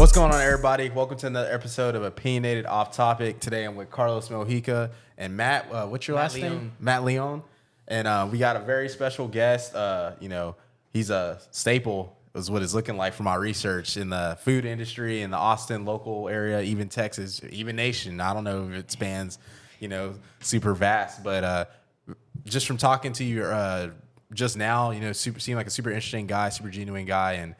What's going on, everybody? Welcome to another episode of Opinionated Off-Topic. Today I'm with Carlos Mojica and Matt. What's your last name? Matt Leon. And we got a very special guest. He's a staple, is what it's looking like from our research in the food industry in the Austin local area, even Texas, even nation. I don't know if it spans, super vast, but just from talking to you just now, seem like a super interesting guy, super genuine guy, and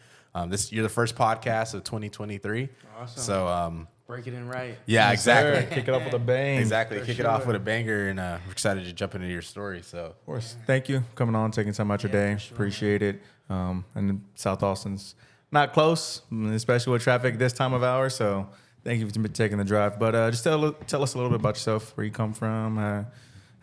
you're the first podcast of 2023. Awesome. So break it in right. Yeah, exactly. Kick it off with a bang. Exactly. Kick it off with a banger, and we're excited to jump into your story. So of course, thank you coming on, taking time out your day. Sure, appreciate it. And South Austin's not close, especially with traffic this time of hour. So thank you for taking the drive. But just tell us a little bit about yourself, where you come from,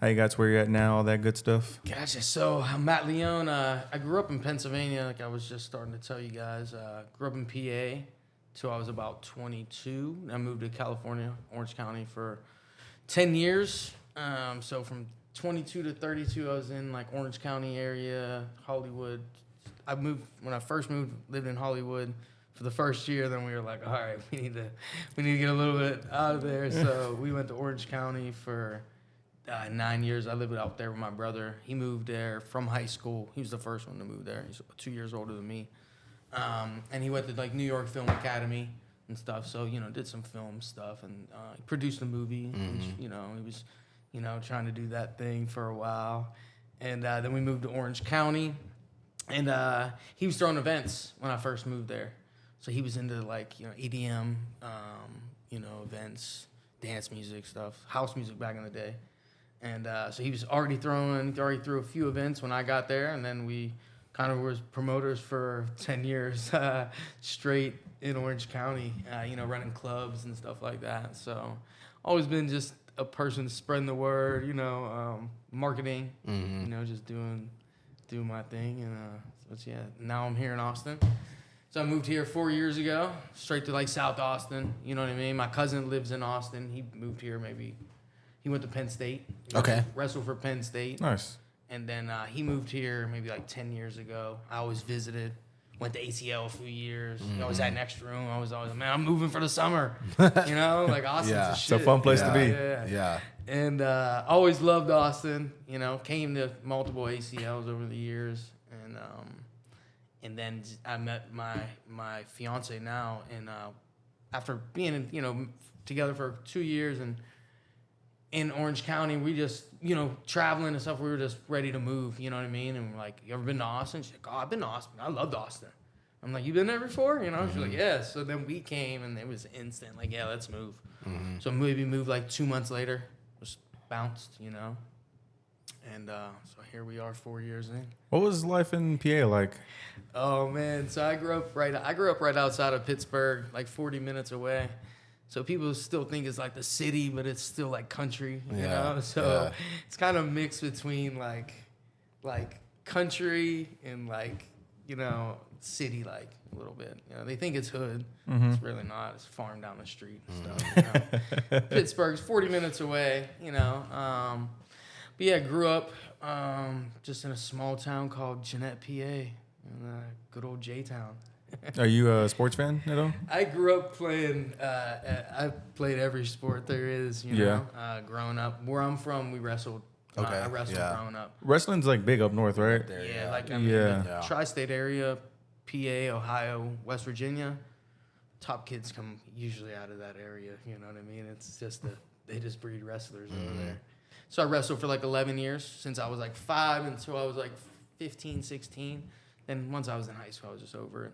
how you got to where you're at now, all that good stuff. Gotcha. So I'm Matt Leon. I grew up in Pennsylvania, like I was just starting to tell you guys. Grew up in PA till I was about 22. I moved to California, Orange County, for 10 years. So from 22 to 32, I was in like Orange County area, Hollywood. When I first moved, lived in Hollywood for the first year. Then we were like, all right, we need to get a little bit out of there. So we went to Orange County for 9 years. I lived out there with my brother. He moved there from high school. He was the first one to move there. He's 2 years older than me. And he went to like New York Film Academy and stuff. So, did some film stuff and produced a movie. Which, he was, trying to do that thing for a while. And then we moved to Orange County. And he was throwing events when I first moved there. So he was into like, EDM, events, dance music stuff, house music back in the day. And so he was already threw a few events when I got there. And then we kind of was promoters for 10 years straight in Orange County, running clubs and stuff like that. So always been just a person spreading the word, marketing, just doing my thing. And now I'm here in Austin. So I moved here 4 years ago, straight to like South Austin. You know what I mean? My cousin lives in Austin. He moved here he went to Penn State. Okay. Wrestled for Penn State. Nice. And then he moved here maybe like 10 years ago. I always visited. Went to ACL a few years. I always had an extra room. I was always, man, I'm moving for the summer. Like Austin's a shit. It's a fun place to be. Yeah. And always loved Austin. Came to multiple ACLs over the years. And then I met my fiance now. And after being, together for 2 years and in Orange County, we just, traveling and stuff, we were just ready to move, you know what I mean? And we're like, you ever been to Austin? She's like, oh, I've been to Austin. I loved Austin. I'm like, you been there before? She's like, yeah. So then we came, and it was instant, like, yeah, let's move. So maybe moved like 2 months later, just bounced, And so here we are 4 years in. What was life in PA like? Oh, man. So I grew up right outside of Pittsburgh, like 40 minutes away. So people still think it's like the city, but it's still like country, you know? So it's kind of mixed between like country and like, city like a little bit. They think it's hood. It's really not. It's farm down the street and stuff. Pittsburgh's 40 minutes away, But yeah, I grew up just in a small town called Jeanette, PA, in good old J-Town. Are you a sports fan at all? I grew up playing. I played every sport there is. Growing up, where I'm from, we wrestled. Okay. I wrestled growing up. Wrestling's like big up north, right? The tri-state area, PA, Ohio, West Virginia. Top kids come usually out of that area. You know what I mean? It's just they just breed wrestlers over there. So I wrestled for like 11 years since I was like 5 until I was like 15, 16. And once I was in high school, I was just over it.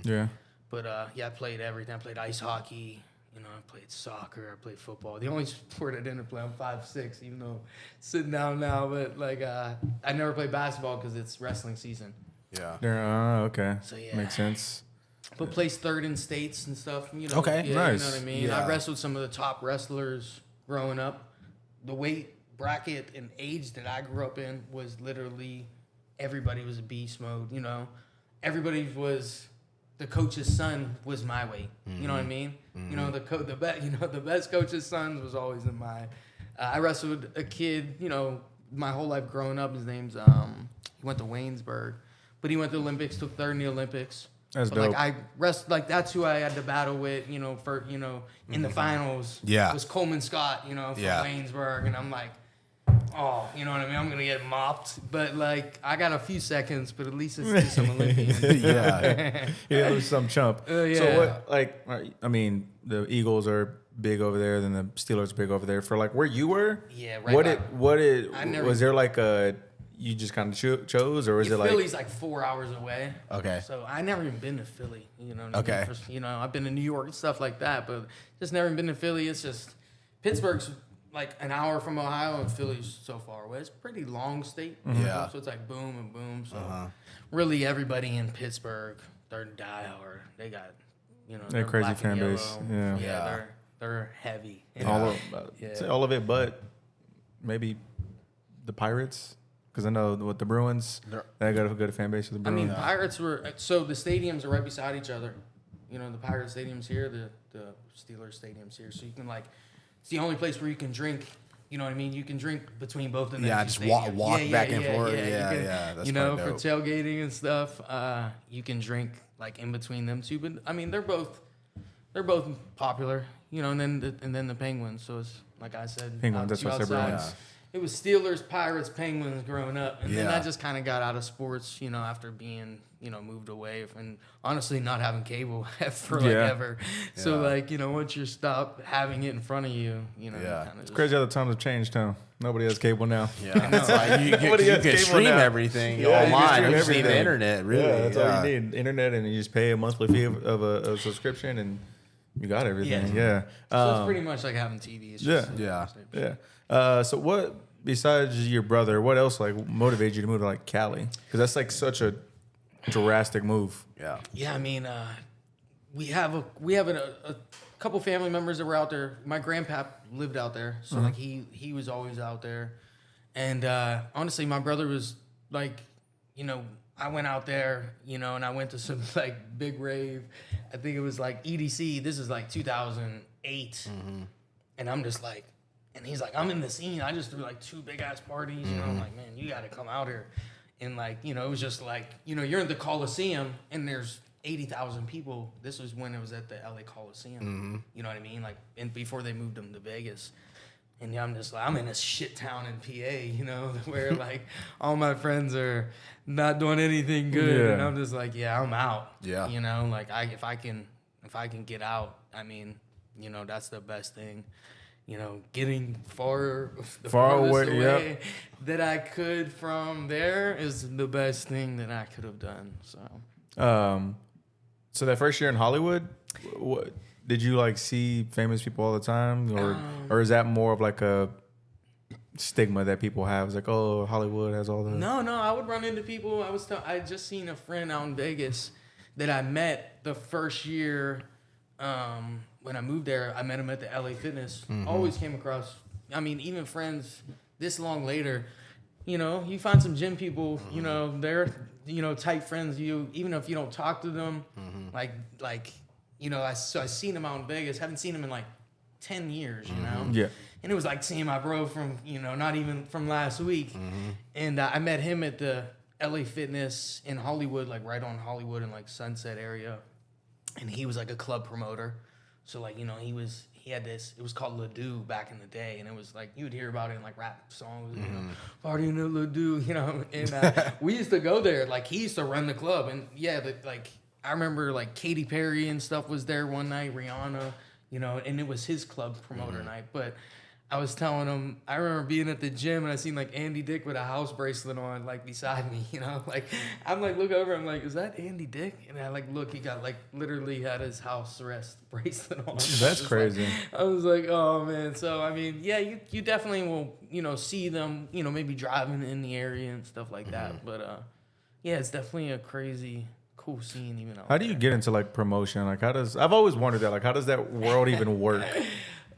Yeah. But, I played everything. I played ice hockey. I played soccer. I played football. The only sport I didn't play, I'm 5'6", even though sitting down now. But, I never played basketball because it's wrestling season. Yeah. Okay. So, yeah. Makes sense. But placed third in states and stuff. Okay. Yeah, nice. You know what I mean? Yeah. I wrestled some of the top wrestlers growing up. The weight bracket and age that I grew up in was literally... Everybody was a beast mode, Everybody was the coach's son was my weight. You know what I mean? The best coach's son was always in my. I wrestled a kid, my whole life growing up. His name's he went to Waynesburg, but he went to the Olympics, took third in the Olympics. That's but dope. that's who I had to battle with, in the finals. Yeah. Was Coleman Scott, from Waynesburg, and I'm like, oh, you know what I mean? I'm gonna get mopped, but like I got a few seconds, but at least it's some Olympians. Yeah. Yeah, it was some chump. Yeah. So what? I mean, the Eagles are big over there, then the Steelers are big over there. For like where you were, Yeah, right. Was there like you just kind of chose, or was it like Philly's like 4 hours away? Okay. So I never even been to Philly. Okay. I've been to New York and stuff like that, but just never been to Philly. It's just Pittsburgh's like an hour from Ohio, and Philly's so far away. It's a pretty long state. Yeah. So it's like boom and boom. So really, everybody in Pittsburgh, they're diehard. They got, they're crazy black and fan base. yellow. Yeah. They're heavy. Say all of it, but maybe the Pirates. Because I know with the Bruins, they got a good fan base with the Bruins. Pirates were so the stadiums are right beside each other. The Pirate Stadium's here, the Steelers Stadium's here, so you can it's the only place where you can drink. You know what I mean? You can drink between both of them. Yeah, just walk back and forth. Yeah, that's for tailgating and stuff. You can drink like in between them two, but I mean they're both popular. And then the Penguins. So it's like I said, Penguins. That's what Bruins. It was Steelers, Pirates, Penguins growing up. And then I just kind of got out of sports, after being, moved away and honestly not having cable for ever. So once you stop having it in front of you, It's crazy how the times have changed, huh? Nobody has cable now. Yeah. It's like you can stream everything online. You just need the internet, really. Yeah, that's all you need. Internet, and you just pay a monthly fee of a subscription, and you got everything. Yeah. So it's pretty much like having TV. It's just So what, besides your brother, what else motivated you to move to Cali? Because that's such a drastic move. Yeah. Yeah, I mean, we have a couple family members that were out there. My grandpa lived out there, so he was always out there. And honestly, my brother was I went out there, and I went to some big rave. I think it was EDC. This is 2008, and I'm just and he's like, I'm in the scene. I just threw 2 big ass parties. I'm like, man, you got to come out here. And it was just you're in the Coliseum and there's 80,000 people. This was when it was at the LA Coliseum. You know what I mean? And before they moved them to Vegas. And I'm just I'm in a shit town in PA, where all my friends are not doing anything good. Yeah. And I'm just I'm out. Yeah. If I can get out, I mean, that's the best thing. Getting far away that I could from there is the best thing that I could have done. So that first year in Hollywood, what did you see famous people all the time, or is that more of a stigma that people have? It's oh, Hollywood has all the. No, I would run into people. I just seen a friend out in Vegas that I met the first year. When I moved there, I met him at the LA Fitness. Always came across, even friends this long later, you find some gym people, they're, tight friends. Even if you don't talk to them, I seen him out in Vegas. Haven't seen him in 10 years, Yeah. And it was seeing my bro from, not even from last week. And I met him at the LA Fitness in Hollywood, right on Hollywood in Sunset area. And he was a club promoter. So he had this, it was called Ledoux back in the day. And it was you would hear about it in rap songs, partying at Ledoux, and we used to go there. He used to run the club. And I remember Katy Perry and stuff was there one night, Rihanna, and it was his club promoter night. But I was telling him, I remember being at the gym and I seen Andy Dick with a house bracelet on beside me, I'm look over, I'm is that Andy Dick? And I look, he got literally had his house arrest bracelet on. That's crazy. I was oh man. So I mean, yeah, you definitely will, see them, maybe driving in the area and stuff like that. But yeah, it's definitely a crazy cool scene even out How do you get into promotion? I've always wondered that, how does that world even work?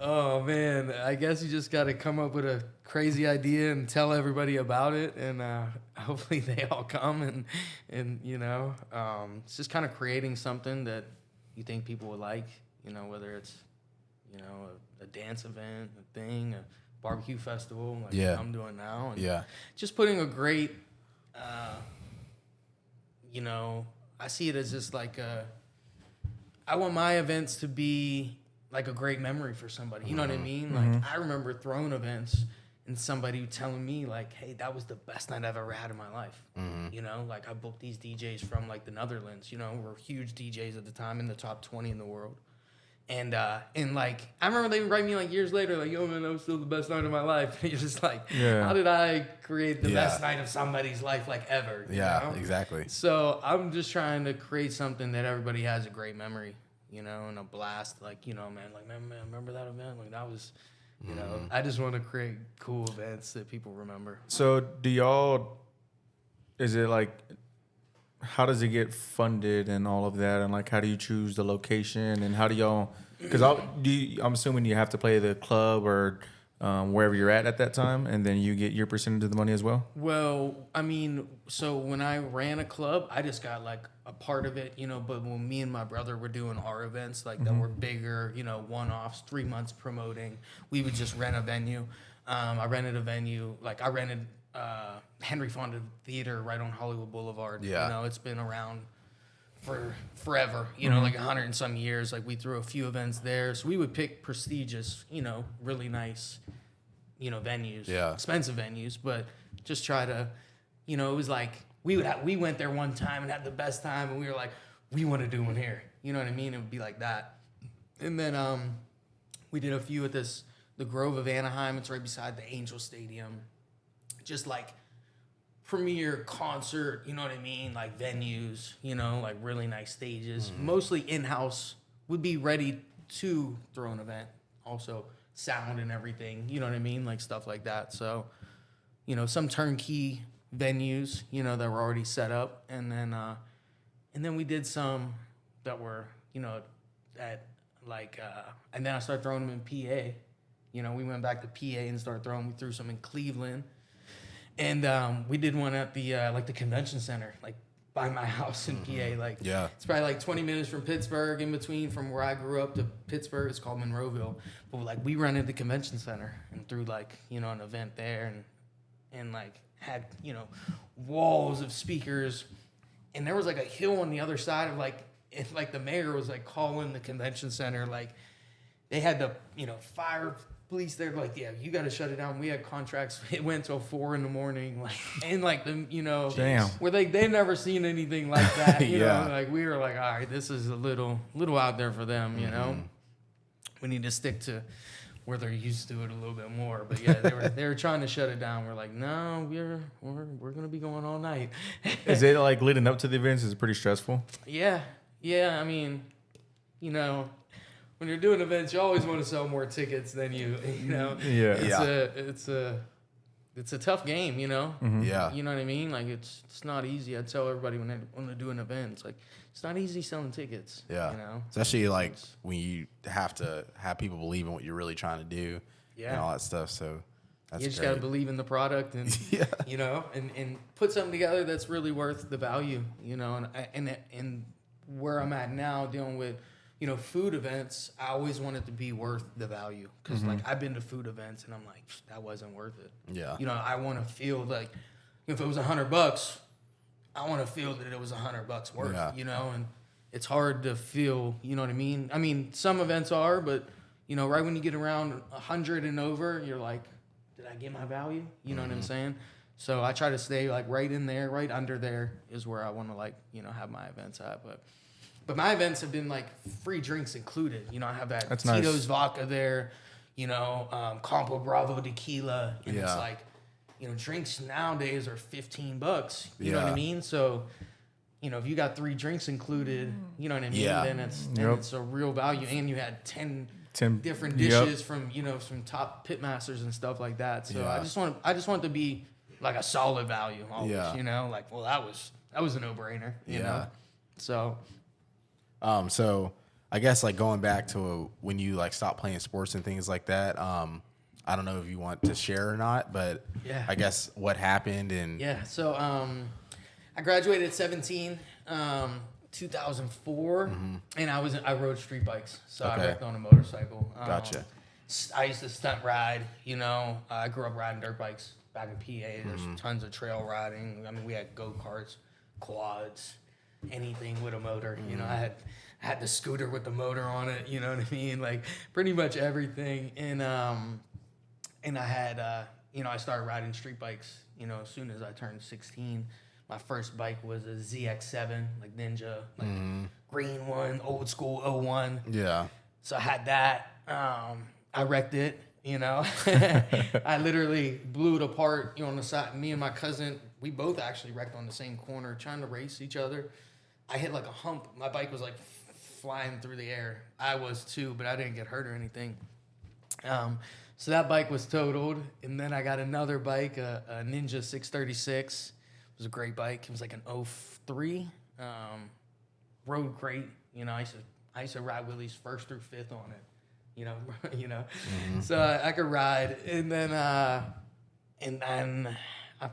Oh man, I guess you just got to come up with a crazy idea and tell everybody about it, and hopefully they all come and it's just kind of creating something that you think people would like, whether it's a dance event, a thing, a barbecue festival like I'm doing now, and just putting a great I see it as just like I want my events to be like a great memory for somebody. You know what I mean? Like I remember throwing events and somebody telling me like, hey, that was the best night I've ever had in my life. You know, like I booked these DJs from like the Netherlands, you know, were huge DJs at the time in the top 20 in the world. And like, I remember they would write me like years later, like, yo man, that was still the best night of my life. And you're just like, how did I create the best night of somebody's life like ever? You know? Exactly. So I'm just trying to create something that everybody has a great memory, you know, and a blast. Like, you know, man, like, man, remember that event? Like, that was, you know, I just want to create cool events that people remember. So is it like, how does it get funded and all of that? And like, how do you choose the location and how do y'all, because I'm assuming you have to play the club or wherever you're at that time, and then you get your percentage of the money as well? Well, I mean, so when I ran a club, I just got like a part of it, you know, but when me and my brother were doing our events, like that were bigger, you know, one-offs, 3 months promoting, we would just rent a venue. I rented a venue, like I rented Henry Fonda Theater right on Hollywood Boulevard. Yeah. You know, it's been around for forever, you know, like 100 and some years. Like we threw a few events there. So we would pick prestigious, you know, really nice, you know, venues, expensive venues, but just try to, you know, it was like we went there one time and had the best time and we were like, we want to do one here. You know what I mean? It would be like that. And then we did a few at the Grove of Anaheim. It's right beside the Angel Stadium. Just like premier concert, you know what I mean? Like venues, you know, like really nice stages. Mostly in-house, would be ready to throw an event. Also sound and everything, you know what I mean? Like stuff like that. So, you know, some turnkey venues, you know, that were already set up. And then we did some that were, you know, at like, and then I started throwing them in PA. You know, we went back to PA and started throwing, we threw some in Cleveland. And we did one at the like the convention center, like by my house in PA. Like it's probably like 20 minutes from Pittsburgh, in between from where I grew up to Pittsburgh. It's called Monroeville. But like we rented the convention center and threw like, you know, an event there and like had, you know, walls of speakers. And there was like a hill on the other side of like, if like the mayor was like calling the convention center, like they had the, you know, fire police there, like, yeah, you got to shut it down. We had contracts. It went till 4 a.m, like, and like the, you know, where they never seen anything like that. You know, like we were like, all right, this is a little out there for them. You know, we need to stick to where they're used to it a little bit more. But yeah, they were trying to shut it down. We're like, no, we're gonna be going all night. Is it like leading up to the events? Is it pretty stressful? Yeah. I mean, you know, when you're doing events, you always want to sell more tickets than you know. It's a tough game, you know. Yeah. You know what I mean? Like it's not easy. I tell everybody when they do an event, it's like it's not easy selling tickets. Yeah. You know, especially like when you have to have people believe in what you're really trying to do. Yeah. And all that stuff. So that's you just got to believe in the product and you know, and put something together that's really worth the value. You know, and where I'm at now dealing with, you know, food events, I always want it to be worth the value. Because, like, I've been to food events, and I'm like, that wasn't worth it. Yeah. You know, I want to feel like, if it was $100, I want to feel that it was $100 worth, you know? And it's hard to feel, you know what I mean? I mean, some events are, but, you know, right when you get around 100 and over, you're like, did I get my value? You know what I'm saying? So I try to stay, like, right in there, right under there is where I want to, like, you know, have my events at. But my events have been like free drinks included. You know, I have that Tito's vodka there, you know, Campo Bravo tequila. And it's like, you know, drinks nowadays are $15. You know what I mean? So, you know, if you got 3 drinks included, you know what I mean? Then it's a real value. And you had 10 different dishes from, you know, some top pitmasters and stuff like that. So I just want it to be like a solid value always, you know? Like, well, that was a no-brainer, you know? So I guess like going back to when you like stopped playing sports and things like that, I don't know if you want to share or not, but I guess what happened and so I graduated at 17, 2004, and I rode street bikes, so I wrecked on a motorcycle. Gotcha. I used to stunt ride, you know. I grew up riding dirt bikes back in PA. There's tons of trail riding. I mean, we had go-karts, quads, anything with a motor. You know, I had the scooter with the motor on it. You know what I mean? Like pretty much everything. And I had I started riding street bikes. You know, as soon as I turned 16. My first bike was a ZX7, like Ninja, like green one, old school 01. Yeah. So I had that. I wrecked it, you know. I literally blew it apart, you know, on the side. Me and my cousin, we both actually wrecked on the same corner, trying to race each other. I hit like a hump. My bike was like flying through the air. I was too, but I didn't get hurt or anything. So that bike was totaled. And then I got another bike, a Ninja 636. It was a great bike. It was like an 03. Rode great. You know, I used to ride Willie's first through fifth on it. You know. So I could ride, and then I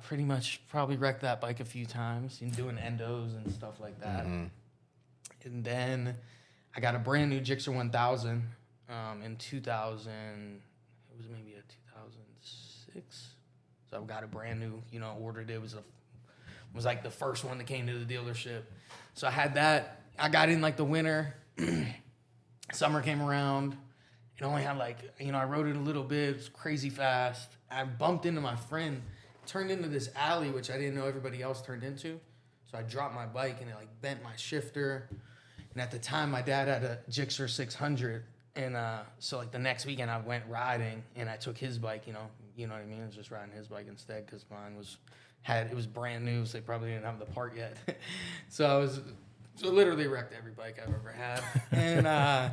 pretty much probably wrecked that bike a few times, doing endos and stuff like that. And then I got a brand new Gixxer 1000 in 2000. It was maybe a 2006. So I got a brand new. You know, ordered it. It was like the first one that came to the dealership. So I had that. I got in like the winter. Summer came around. It only had like, I rode it a little bit. It was crazy fast. I bumped into my friend. Turned into this alley, which I didn't know everybody else turned into. So I dropped my bike and it like bent my shifter. And at the time, my dad had a Gixxer 600. And so like the next weekend I went riding and I took his bike, you know what I mean? I was just riding his bike instead because mine was brand new, so they probably didn't have the part yet. So I literally wrecked every bike I've ever had. And I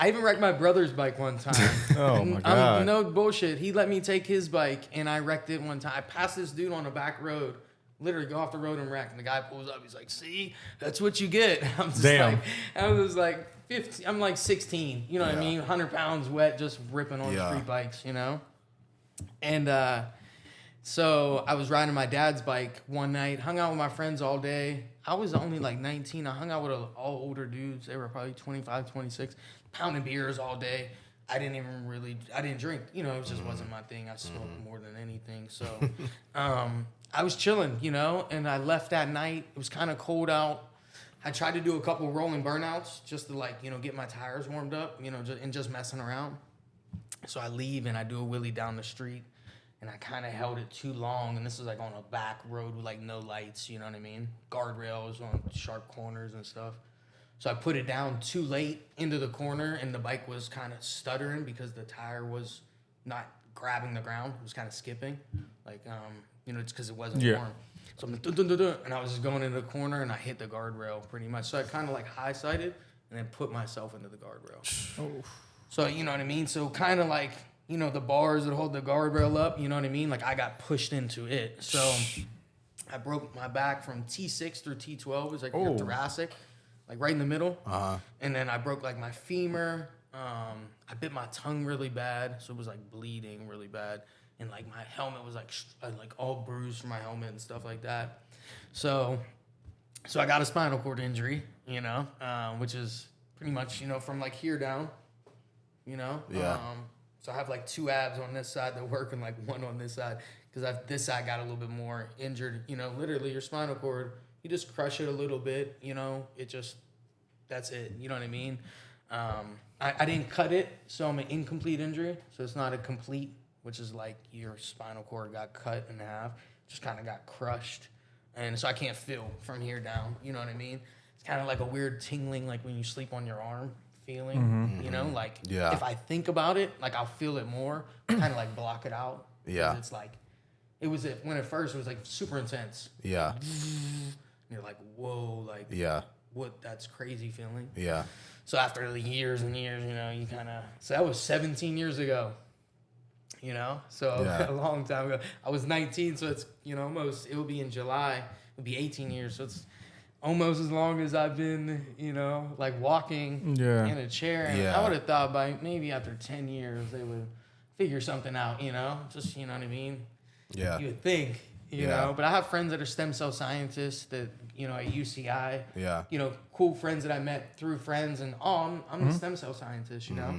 even wrecked my brother's bike one time. Oh, my God. No bullshit. He let me take his bike, and I wrecked it one time. I passed this dude on a back road, literally go off the road and wreck. And the guy pulls up. He's like, see, that's what you get. I was like 15. I'm like 16. You know what I mean? 100 pounds wet, just ripping on street bikes, you know? And so I was riding my dad's bike one night, hung out with my friends all day. I was only like 19. I hung out with all older dudes. They were probably 25, 26, pounding beers all day. I didn't drink. You know, it just wasn't my thing. I smoked more than anything. So I was chilling, you know, and I left that night. It was kind of cold out. I tried to do a couple rolling burnouts just to like, get my tires warmed up, just messing around. So I leave and I do a wheelie down the street. And I kind of held it too long, and this is like on a back road with like no lights, you know what I mean? Guardrails on sharp corners and stuff. So I put it down too late into the corner, and the bike was kind of stuttering because the tire was not grabbing the ground. It was kind of skipping, like, it's because it wasn't warm. So I'm like, and I was just going into the corner, and I hit the guardrail pretty much. So I kind of like high-sided and then put myself into the guardrail. Oh. So, you know what I mean? So kind of like... the bars that hold the guardrail up, you know what I mean? Like, I got pushed into it. So, I broke my back from T6 through T12. It was like your thoracic, like right in the middle. And then I broke, like, my femur. I bit my tongue really bad, so it was, like, bleeding really bad. And, like, my helmet was, like all bruised from my helmet and stuff like that. So I got a spinal cord injury, which is pretty much, from, like, here down, Yeah. So I have like 2 abs on this side that work and like 1 on this side because this side got a little bit more injured. Literally your spinal cord, you just crush it a little bit, that's it. You know what I mean? I didn't cut it, so I'm an incomplete injury. So it's not a complete, which is like your spinal cord got cut in half, just kind of got crushed. And so I can't feel from here down. You know what I mean? It's kind of like a weird tingling, like when you sleep on your arm. Feeling, if I think about it, like I'll feel it more, kind of like block it out. Yeah. It's like, when at first it was like super intense. Yeah. And you're like, whoa, like, what, that's crazy feeling. Yeah. So after the years and years, you kind of, so that was 17 years ago, so a long time ago. I was 19, so it's, almost, it will be in July, it'll be 18 years, so it's almost as long as I've been, like walking in a chair. And I would have thought by maybe after 10 years, they would figure something out, just, you know what I mean? Yeah. You would think, you know, but I have friends that are stem cell scientists that, at UCI, cool friends that I met through friends and, I'm a stem cell scientist, you know,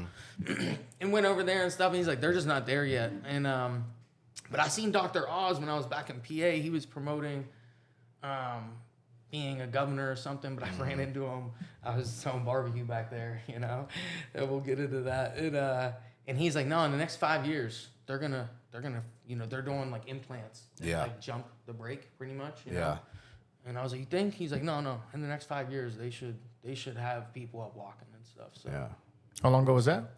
and went over there and stuff. And he's like, they're just not there yet. And, but I seen Dr. Oz when I was back in PA, he was promoting, being a governor or something, but I ran into him. I was selling barbecue back there, you know, and we'll get into that. And he's like, no, in the next 5 years, they're gonna, you know, they're doing like implants, that, like jump the brake pretty much, you know? And I was like, you think? He's like, no, in the next 5 years, they should have people up walking and stuff. So How long ago was that?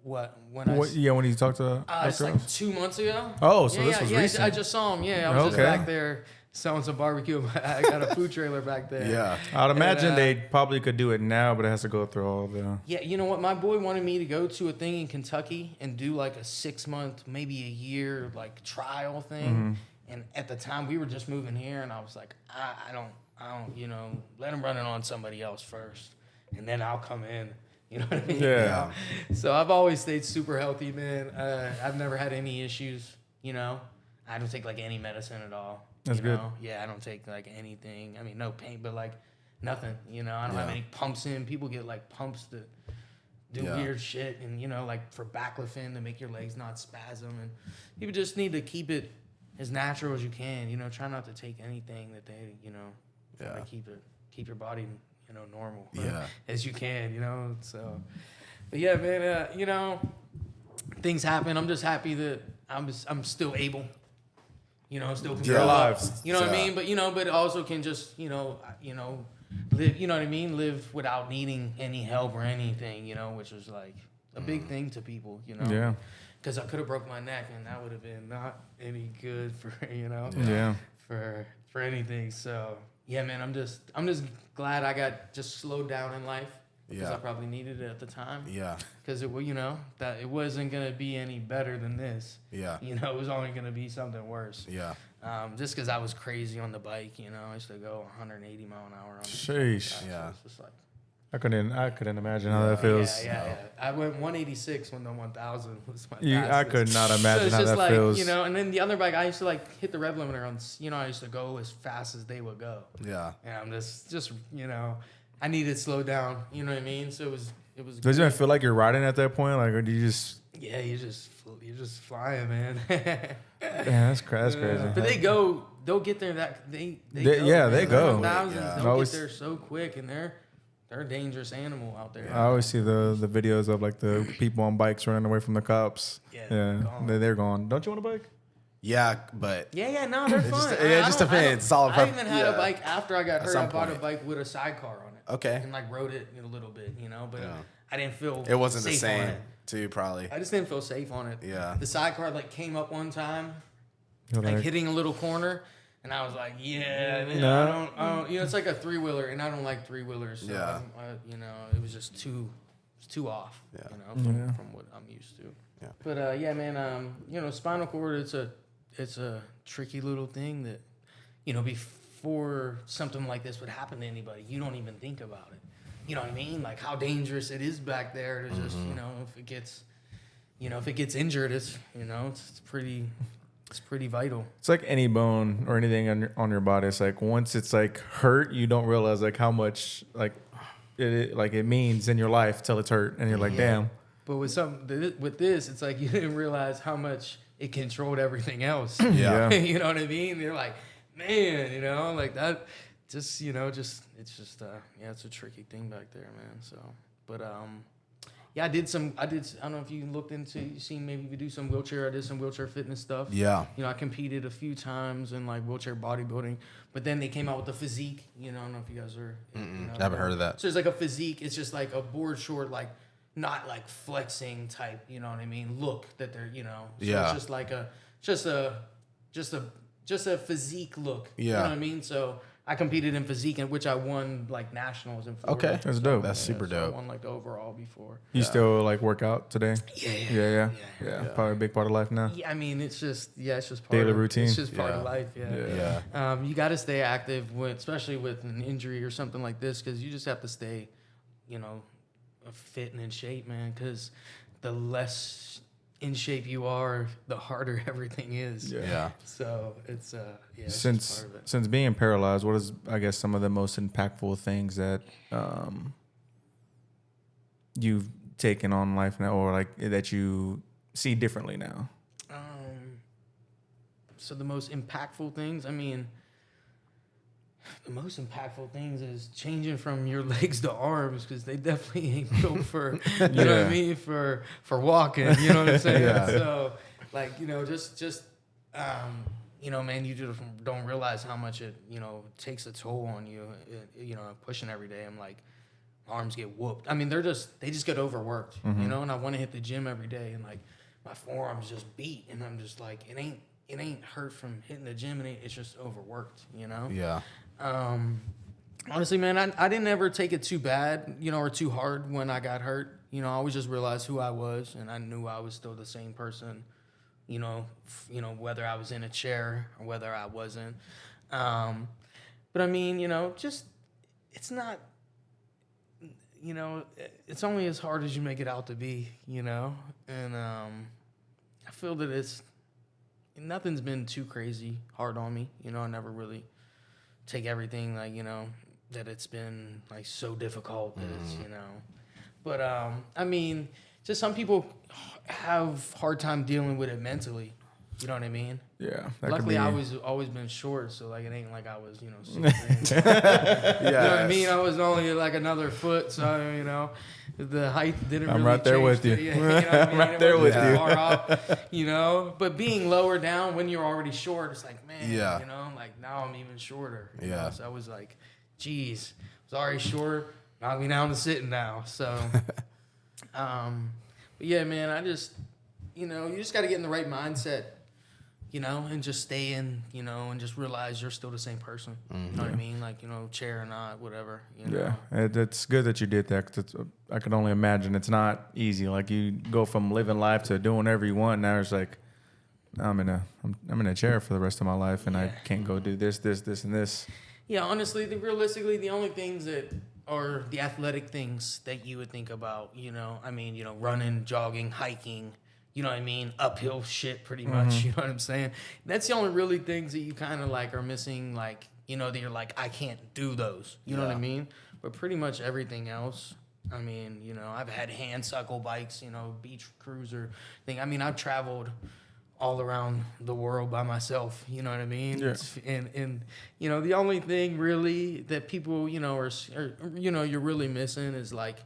when you talked to it's like 2 months ago. Oh, so this was recent. I just saw him. Yeah, I was just back there selling some barbecue. I got a food trailer back there. Yeah. I'd imagine they probably could do it now, but it has to go through all the... Yeah, you know what? My boy wanted me to go to a thing in Kentucky and do like a 6 month, maybe a year, like trial thing. And at the time, we were just moving here, and I was like, I don't, you know, let him run it on somebody else first, and then I'll come in. You know what I mean? Yeah. So I've always stayed super healthy, man. I've never had any issues, you know. I don't take like any medicine at all. That's good. Yeah, I don't take like anything. I mean, no pain, but like nothing, you know. I don't have any pumps in. People get like pumps that do weird shit and, you know, like for baclofen to make your legs not spasm. And people just need to keep it as natural as you can, you know. Try not to take anything that they, you know, try to keep your body, you know, normal as you can, you know. So, but yeah, man, you know, things happen. I'm just happy that I'm still able, you know, still can alive. You know what I mean? But, you know, but also can just, you know, live, you know what I mean? Live without needing any help or anything, you know, which was like a big thing to people, you know. Yeah. Because I could have broke my neck and that would have been not any good for, you know, for anything. So yeah, man, I'm just glad I got just slowed down in life because I probably needed it at the time. Yeah. Because it, you know, that it wasn't gonna be any better than this. Yeah. You know, it was only gonna be something worse. Yeah. Just because I was crazy on the bike, you know, I used to go 180 mile an hour on the Sheesh. bike. Yeah. So it's just like, I couldn't imagine how that feels. Yeah. I went 186 when the 1000 was my fastest. I could not imagine how that like, feels. You know, and then the other bike, I used to like hit the rev limiter on, you know, I used to go as fast as they would go. Yeah. Yeah, I'm just, you know, I needed to slow down, you know what I mean? So it was Does it even feel like you're riding at that point? Like, or do you just... Yeah, you're just flying, man. Yeah, that's crazy. But they'll get there they go. Yeah, they go. They'll get there so quick, and they're a dangerous animal out there. I always see the videos of like the people on bikes running away from the cops. Yeah. They're gone. Don't you want a bike? Yeah, but no, they're fun. It just depends. It's all I even had a bike after I got hurt. I bought a point. bike with a sidecar on it. Okay. And like rode it a little bit, you know, but I didn't feel it wasn't safe the same on it. too, probably. I just didn't feel safe on it. Yeah. The sidecar like came up one time, like hitting a little corner, and I was like, I don't, you know, it's like a 3-wheeler, and I don't like 3-wheelers. So you know, it was just too off, you know, from what I'm used to. Yeah. But yeah, man, you know, spinal cord, it's a tricky little thing that, you know, before something like this would happen to anybody, you don't even think about it. You know what I mean? Like how dangerous it is back there to just, you know, if it gets injured, it's, you know, it's pretty vital. It's like any bone or anything on your body. It's like once it's like hurt, you don't realize like how much like it means in your life till it's hurt, and you're like, damn. But with this, it's like you didn't realize how much it controlled everything else. Yeah. You know what I mean? You're like, man, you know, like that. Just, you know, it's a tricky thing back there, man. So, but yeah, I don't know if you looked into, you seen maybe we do some wheelchair. I did some wheelchair fitness stuff. Yeah. You know, I competed a few times in like wheelchair bodybuilding, but then they came out with the physique. You know, I don't know if you guys are. You know, I haven't heard of that. So it's like a physique. It's just like a board short, like not like flexing type. You know what I mean? Look that they're, you know. So it's just like just a physique look. Yeah. You know what I mean? So I competed in physique, in which I won like nationals in Florida. Okay, that's dope. That's super dope. I won like the overall before. You still like work out today? Yeah. Probably a big part of life now. Yeah, I mean, it's just part daily of, routine. It's just part of life. Yeah. You got to stay active, especially with an injury or something like this, because you just have to stay, you know, fit and in shape, man. Because the less in shape you are, the harder everything is. Yeah. So it's it's just part of it. Since being paralyzed, what is, I guess, some of the most impactful things that you've taken on life now, or like that you see differently now? So the most impactful things, I mean, the most impactful things is changing from your legs to arms, because they definitely ain't built for, you know what I mean, for walking, you know what I'm saying? Yeah. So, like, you know, just you know, man, you just don't realize how much it, you know, takes a toll on you, you know, pushing every day. I'm like, arms get whooped. I mean, they just get overworked, you know, and I want to hit the gym every day, and like my forearms just beat, and I'm just like, it ain't hurt from hitting the gym, and it's just overworked, you know? Yeah. Honestly, man, I didn't ever take it too bad, you know, or too hard when I got hurt. You know, I always just realized who I was, and I knew I was still the same person, you know, whether I was in a chair or whether I wasn't. But I mean, you know, just, it's not, you know, it's only as hard as you make it out to be, you know? And I feel that nothing's been too crazy hard on me. You know, I never really take everything, like, you know, that it's been, like, so difficult that it's, you know. But, I mean, just some people have hard time dealing with it mentally. You know what I mean? Yeah. Luckily, I was always been short, so like it ain't like I was, you know, 6'3". You know what I mean? I was only like another foot, so you know, the height didn't. I'm really right there change with you. You know what I mean? Right there with you. Far off, you know. But being lower down when you're already short, it's like, man, you know, like now I'm even shorter. You know? So I was like, geez, I was already short, knocked me down to sitting now. So, but yeah, man, I just, you know, you just got to get in the right mindset. You know, and just stay in, you know, and just realize you're still the same person. You know what I mean? Like, you know, chair or not, whatever. You know? Yeah, it's good that you did that, because I can only imagine it's not easy. Like, you go from living life to doing whatever you want. Now it's like, I'm in a chair for the rest of my life, and I can't go do this, and this. Yeah, honestly, realistically, the only things that are the athletic things that you would think about, you know, I mean, you know, running, jogging, hiking. You know what I mean? Uphill shit, pretty much. You know what I'm saying? That's the only really things that you kind of like are missing. Like, you know, that you're like, I can't do those. You know what I mean? But pretty much everything else. I mean, you know, I've had hand suckle bikes, you know, beach cruiser thing. I mean, I've traveled all around the world by myself. You know what I mean? Yeah. And you know, the only thing really that people, you know, are you know, you're really missing is like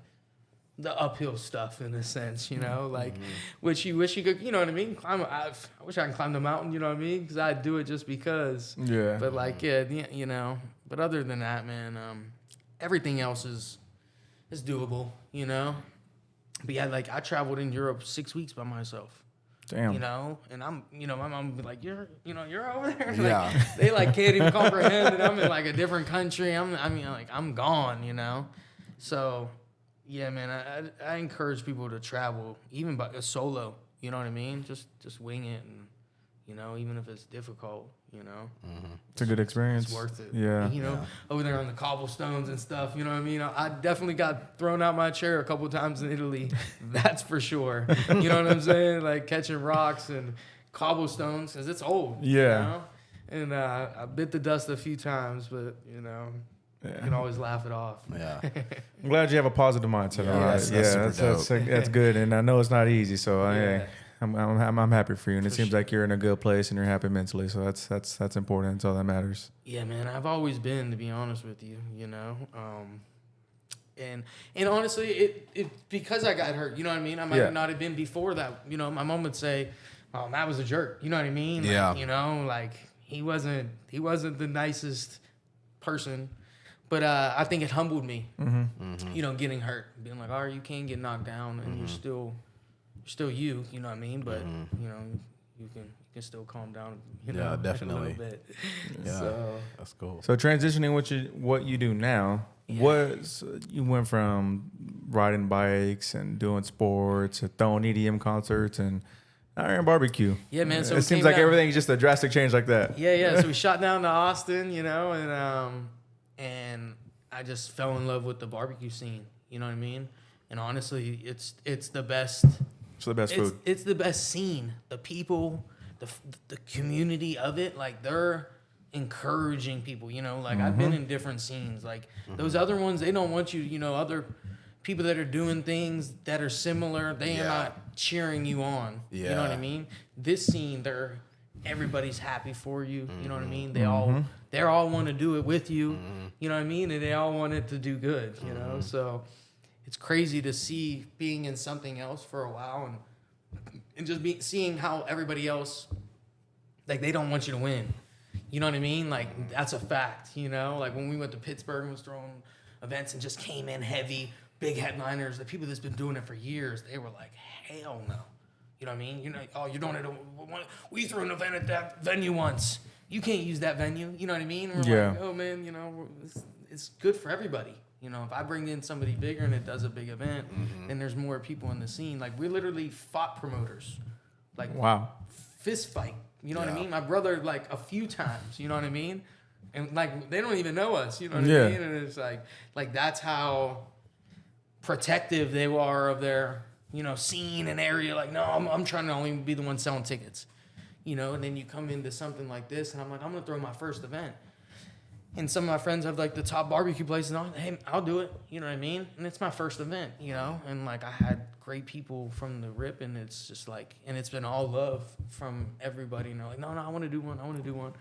the uphill stuff, in a sense, you know, like, which you wish you could, you know what I mean? I wish I could climb the mountain, you know what I mean? Because I'd do it just because. Yeah. But like, you know, but other than that, man, everything else is doable, you know? But yeah, like, I traveled in Europe 6 weeks by myself. Damn. You know, and I'm, you know, my mom would be like, you're over there. Like, they like can't even comprehend that I'm in like a different country. I'm gone, you know? So, yeah, man, I encourage people to travel, even by solo. You know what I mean? Just wing it, and you know, even if it's difficult, you know, it's a good experience. It's worth it. Yeah, you know, over there on the cobblestones and stuff. You know what I mean? I definitely got thrown out my chair a couple of times in Italy. That's for sure. You know what I'm saying? Like catching rocks and cobblestones, because it's old. Yeah. You know? And I bit the dust a few times, but you know. You can always laugh it off. Yeah. I'm glad you have a positive mindset. That's good, and I know it's not easy. So I'm happy for you, and it seems like you're in a good place and you're happy mentally. So that's important. That's all that matters. Yeah, man. I've always been, to be honest with you. You know, and honestly, it because I got hurt. You know what I mean? I might not have been before that. You know, my mom would say, "Oh, Matt was a jerk." You know what I mean? Like, yeah. You know, like he wasn't the nicest person. But I think it humbled me, you know, getting hurt, being like, "Oh, you can't get knocked down, and you're still you." You know what I mean? But you know, you can still calm down. You know, definitely. A little bit. Yeah, so, that's cool. So transitioning what you do now, you went from riding bikes and doing sports to throwing EDM concerts and Iron Barbecue. Yeah, man. So it seems like everything's just a drastic change like that. Yeah. So we shot down to Austin, you know, and I just fell in love with the barbecue scene. You know what I mean? And honestly, it's the best. It's the best food. It's the best scene. The people, the community of it, like they're encouraging people. You know, like I've been in different scenes. Like those other ones, they don't want you. You know, other people that are doing things that are similar, they are not cheering you on. Yeah. You know what I mean? This scene, they're everybody's happy for you. You know what I mean? They all want to do it with you. You know what I mean? And they all want it to do good. You know, so it's crazy to see being in something else for a while and just seeing how everybody else, like, they don't want you to win. You know what I mean? Like, that's a fact. You know, like when we went to Pittsburgh and was throwing events and just came in heavy, big headliners, the people that's been doing it for years, they were like, hell no. You know what I mean? You're like, oh, you're doing it. We threw an event at that venue once. You can't use that venue. You know what I mean? We're like, oh man, you know, it's good for everybody. You know, if I bring in somebody bigger and it does a big event, then there's more people in the scene. Like, we literally fought promoters. Like, wow, fist fight. You know what I mean? My brother, like, a few times. You know what I mean? And like, they don't even know us. You know what I mean? And it's like that's how protective they are of their, you know, scene and area. Like, no, I'm trying to only be the one selling tickets, you know. And then you come into something like this, and I'm like, I'm gonna throw my first event. And some of my friends have like the top barbecue places, and hey, I'll do it. You know what I mean? And it's my first event, you know. And like, I had great people from the rip, and it's just like, and it's been all love from everybody. And they're like, no, I want to do one. I want to do one.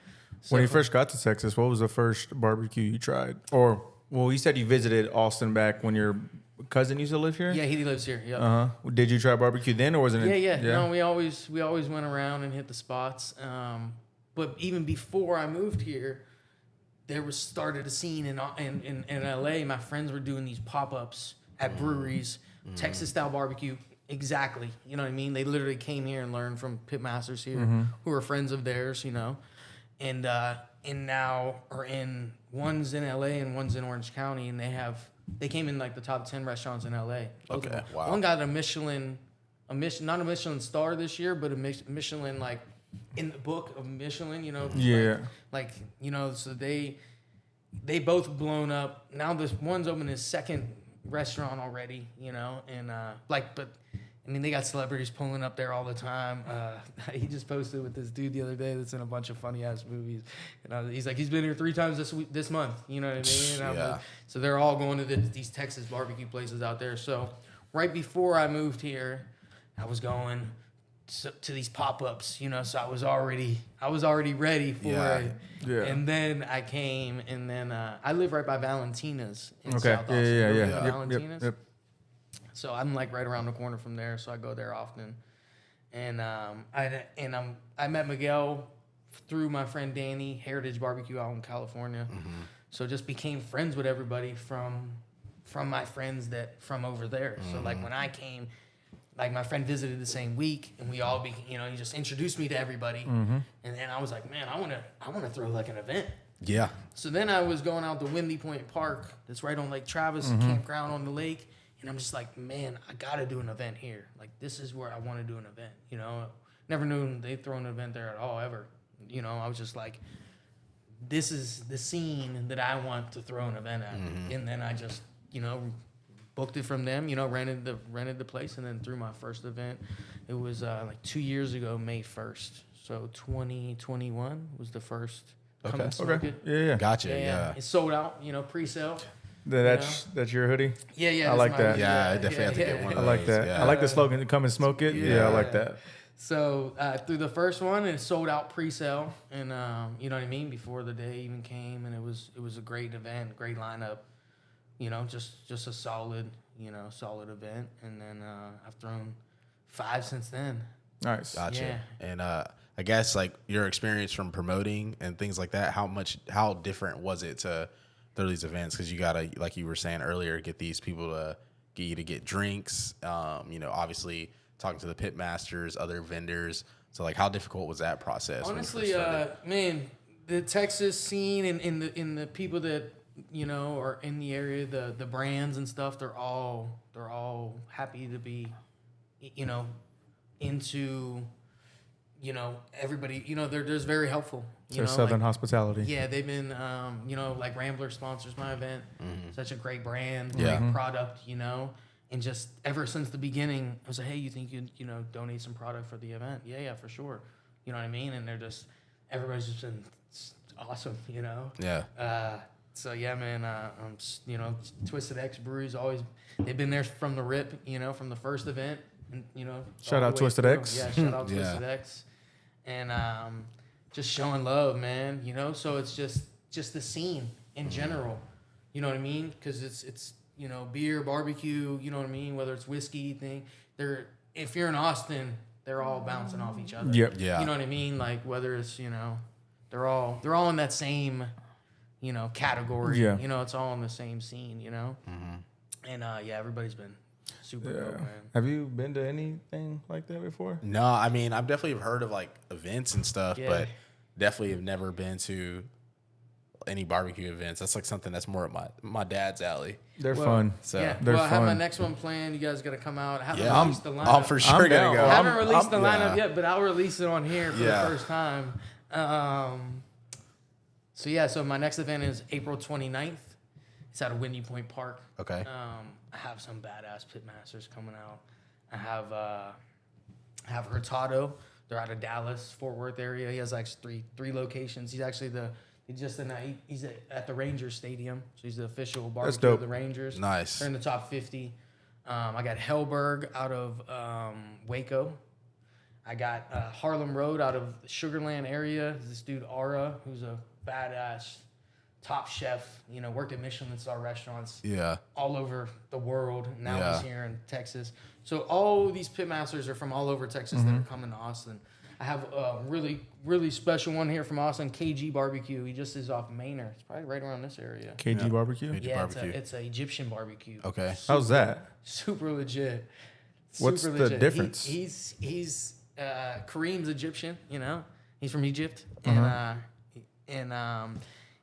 So when you first got to Texas, what was the first barbecue you tried? Or, well, you said you visited Austin back when your cousin used to live here? Yeah, he lives here. Yeah. Did you try barbecue then, or was it? Yeah. No, we always went around and hit the spots. But even before I moved here, there was started a scene in LA. My friends were doing these pop-ups at breweries, Texas style barbecue. Exactly. You know what I mean? They literally came here and learned from pitmasters here who are friends of theirs, you know. And now are in, one's in LA and one's in Orange County, and they came in like the top 10 restaurants in LA. Okay, wow. One got not a Michelin star this year, but a Michelin, like, in the book of Michelin, you know. Yeah. Like, you know, so they both blown up. Now this one's opened his second restaurant already, you know, and but I mean, they got celebrities pulling up there all the time. He just posted with this dude the other day that's in a bunch of funny ass movies, and he's like, he's been here 3 times this month. You know what I mean? And like, so they're all going to these Texas barbecue places out there. So right before I moved here, I was going to these pop-ups, you know. So I was already ready for it. Yeah. And then I came, and then I live right by Valentina's in South Austin. Yeah. Valentina's. Yep. So I'm like right around the corner from there, so I go there often. And I met Miguel through my friend Danny, Heritage Barbecue out in California. So just became friends with everybody from my friends from over there. So like when I came, like my friend visited the same week, and we all he just introduced me to everybody. And then I was like, man, I wanna throw like an event. Yeah. So then I was going out to Windy Point Park, that's right on Lake Travis, campground on the lake. And I'm just like, man, I got to do an event here. Like, this is where I want to do an event, you know. Never knew they'd throw an event there at all, ever. You know, I was just like, this is the scene that I want to throw an event at. And then I just, you know, booked it from them, you know, rented the place, and then threw my first event. It was like 2 years ago, May 1st. So 2021 was the first. Come and smoke it. Yeah. Gotcha, yeah. It sold out, you know, pre-sale. That's your hoodie? Yeah. I like that. Yeah, I definitely have to get one of those. I like that. Yeah. I like the slogan, come and smoke it. Yeah, I like that. So through the first one, and it sold out pre-sale, and you know what I mean, before the day even came, and it was a great event, great lineup, you know, just a solid event, and then I've thrown 5 since then. Nice. Gotcha. Yeah. And I guess like your experience from promoting and things like that, how different was it to throw these events? Because you gotta, like you were saying earlier, get these people to get you to get drinks. You know, obviously talking to the pitmasters, other vendors. So like, how difficult was that process? Honestly, man, the Texas scene and in the people that, you know, are in the area, the brands and stuff, they're all happy to be, you know, into, you know, everybody, you know, they're just very helpful. You know, Southern like, hospitality. Yeah, they've been, you know, like Rambler sponsors my event. Such a great brand, Yeah. great product, you know. And just ever since the beginning, I was like, hey, you think you'd, you know, donate some product for the event? Yeah, for sure. You know what I mean? And everybody's just been awesome, you know. Yeah. So yeah, man, you know, Twisted X Brewery's always, they've been there from the rip, you know, from the first event, and you know. Shout out Twisted X. Yeah, shout out Twisted X. and just showing love, man. You know, so it's just the scene in general. You know what I mean? Because it's you know, beer, barbecue. You know what I mean? Whether it's whiskey thing, if you're in Austin, they're all bouncing off each other. Yep. Yeah. You know what I mean? Like whether it's, you know, they're all in that same, you know, category. Yeah. You know, it's all in the same scene, you know? And yeah, everybody's been super dope, man. Have you been to anything like that before? No, I mean, I've definitely heard of like events and stuff, Yeah. but definitely have never been to any barbecue events. That's like something that's more at my dad's alley. They're Well, fun. So Yeah, They're well, I have my fun. next one planned. You guys got to come out. I haven't yeah, released the lineup. I'm for sure I'm gonna down. go. I haven't released the yeah. lineup yet, but I'll release it on here for Yeah. the first time. So my next event is April 29th. It's at Windy Point Park. Okay. I have some badass pitmasters coming out. I have Hurtado. They're out of Dallas, Fort Worth area. He has like three locations. He's actually he's at the Rangers Stadium, so he's the official barbecue dope. of the Rangers. Nice. They're in the top 50. I got Hellberg out of Waco. I got Harlem Road out of the Sugarland area. This dude Ara, who's a badass top chef. You know, worked at Michelin star restaurants Yeah. all over the world. Now Yeah. he's here in Texas. So all these pitmasters are from all over Texas that are coming to Austin. I have a really, really special one here from Austin, KG Barbecue. He just is off Manor. It's probably right around this area. KG barbecue. KG Yeah, barbecue. it's a Egyptian barbecue. Okay. How's that? Super legit. What's Super the legit. difference? He's Kareem's Egyptian. You know, he's from Egypt, and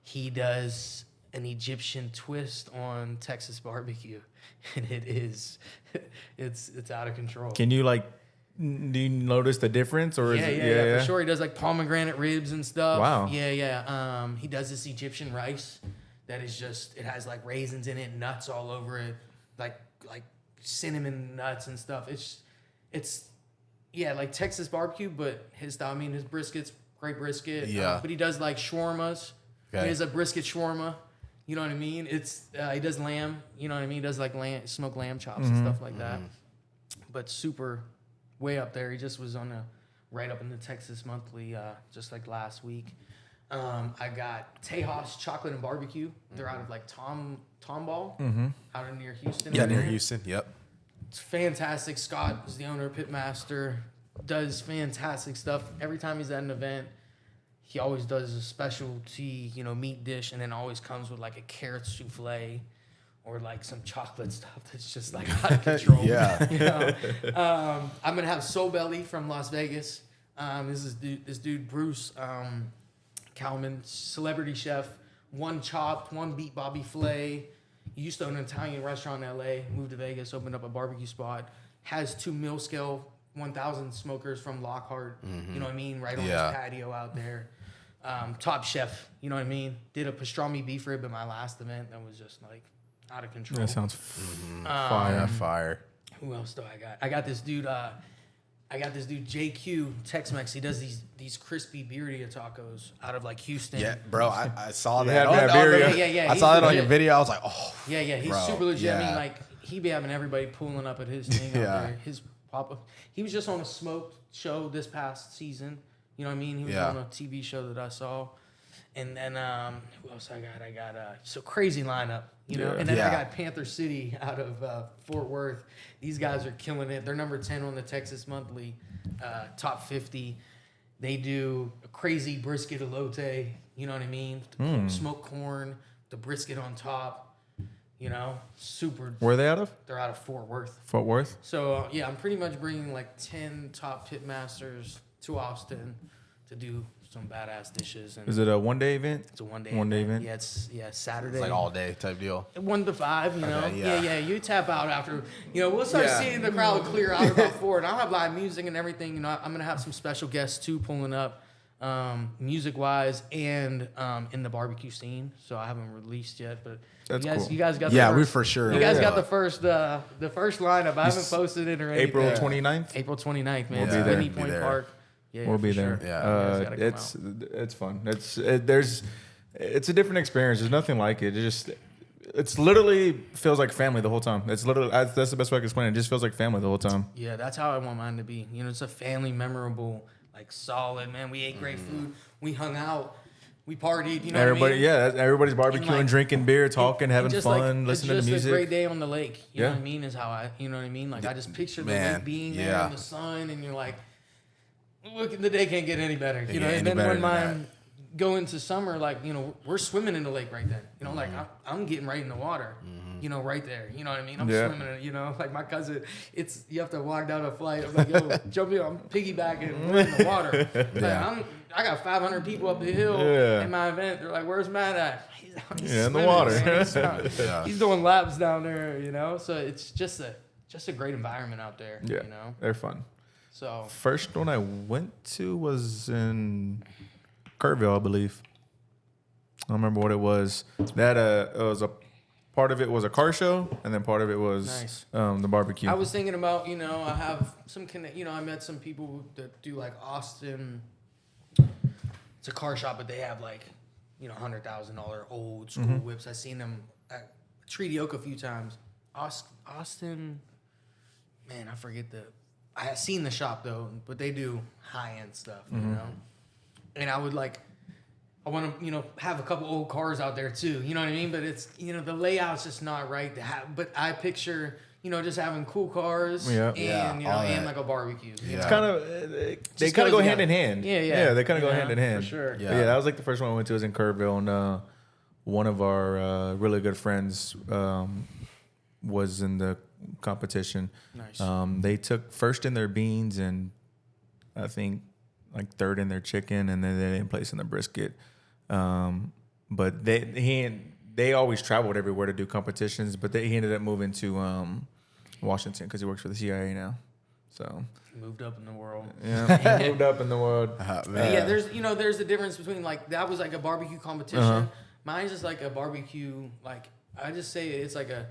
he does an Egyptian twist on Texas barbecue, and it's out of control. Can you like? Do you notice the difference, or Yeah, is it? for sure. He does like pomegranate ribs and stuff. Wow. Yeah. He does this Egyptian rice that is just, it has like raisins in it, nuts all over it, like cinnamon nuts and stuff. It's like Texas barbecue, but his style. I mean, his brisket's great brisket. Yeah. But he does like shawarmas. Okay. He has a brisket shawarma. You know what I mean? He does lamb. You know what I mean? He does like smoked lamb chops and stuff like that. But super way up there. He just was right up in the Texas Monthly just like last week. I got Tejas Chocolate and Barbecue. They're out of like Tomball, out of near Houston. Yeah, right near there. Houston. Yep. It's fantastic. Scott is the owner, pitmaster, does fantastic stuff. Every time he's at an event, he always does a specialty, meat dish, and then always comes with like a carrot souffle or like some chocolate stuff that's just like out of control. Yeah. I'm gonna have Soul Belly from Las Vegas. This dude Bruce Kalman, celebrity chef. One chopped, one beat Bobby Flay. He used to own an Italian restaurant in LA, moved to Vegas, opened up a barbecue spot. Has 2 mil scale 1,000 smokers from Lockhart. You know what I mean? Right on his patio out there. Top chef, you know what I mean? Did a pastrami beef rib at my last event that was just like out of control. That sounds Fire. Fire. Who else do I got? I got this dude JQ Tex-Mex. He does these crispy birria tacos out of like Houston. Yeah, bro. I saw You that. have that birria. Yeah. I he's saw that on your legit. video. I was like, oh. Yeah, he's bro, super legit. I yeah. mean, like he be having everybody pulling up at his thing Yeah. out there. His pop-up. He was just on a smoked show this past season. You know what I mean? He was Yeah. on a TV show that I saw. And then who else I got? I got so crazy lineup, Yeah. And then I Yeah. got Panther City out of Fort Worth. These guys are killing it. They're number 10 on the Texas Monthly top 50. They do a crazy brisket elote. You know what I mean? Smoked corn, the brisket on top. Super. Where are they out of? They're out of Fort Worth. Fort Worth. So I'm pretty much bringing like 10 top pitmasters to Austin to do some badass dishes. And Is it a 1-day event? it's a one-day event? Yeah, it's Saturday. It's like all day type deal. 1 to 5, you know. Okay, yeah. Yeah. You tap out after. We'll start seeing the crowd clear out about 4, and I'll have live music and everything. I'm gonna have some special guests too pulling up, music wise and in the barbecue scene. So I haven't released yet, but That's you guys, cool. you guys got Yeah, the we first, for sure. You guys Yeah. got the first lineup. I haven't posted it or anything. April 29th. April 29th, man. We'll It's be at there. Windy Be Point there. Park. Yeah, We'll be for there. sure. Yeah. You guys gotta come out. It's fun. It's a different experience. There's nothing like it. It's literally feels like family the whole time. That's the best way I can explain it. It just feels like family the whole time. Yeah, that's how I want mine to be. It's a family memorable like solid, man. We ate great food. We hung out. We partied. You know Everybody, what I mean? everybody's barbecuing, like, drinking beer, talking, having just fun, like, listening to It's just music. a great day on the lake. You know Yeah. what I mean? Is how you know what I mean? Like I just picture the Man, lake being there yeah. in the sun, and you're like, look, the day can't get any better. You know, get and any then better when than my go into summer, like, you know, we're swimming in the lake right then. You know, like I'm getting right in the water. You know, right there. You know what I mean? I'm swimming in it, you know, like my cousin, you have to walk down a flight. I'm like, yo, jump in, I'm piggybacking, we're in the water. Like, I got 500 people up the hill in my event. They're like, where's Matt at? He's in the swimming, water. man. He's doing laps down there, you know? So it's just a great environment out there, Yeah, you know? they're fun. So First one I went to was in Kerrville, I believe. I don't remember what it was. That it was a part of it was a car show, and then part of it was Nice. The barbecue. I was thinking about, you know, I have some I met some people that do like Austin. It's a car shop, but they have like, you know, $100,000 old school whips. I've seen them at Treaty Oak a few times. Austin, man, I forget I have seen the shop though, but they do high end stuff, you know. And I want to, you know, have a couple old cars out there too. You know what I mean? But it's, you know, the layout's just not right to have. But I picture, you know, just having cool cars and you know, and like a barbecue. Yeah. It's kind of they kind of go hand in hand. Yeah. They kind of go hand in hand for sure. Yeah. But yeah, that was like the first one I went to was in Kerrville, and one of our really good friends was in the competition. Nice. They took first in their beans and I think like third in their chicken, and then they didn't place in the brisket. But they always traveled everywhere to do competitions, but he ended up moving to Washington because he works for the CIA now. So Moved up in the world. yeah, moved up in the world. Yeah, there's a difference between like that was like a barbecue competition. Mine's just like a barbecue, like I just say it's like a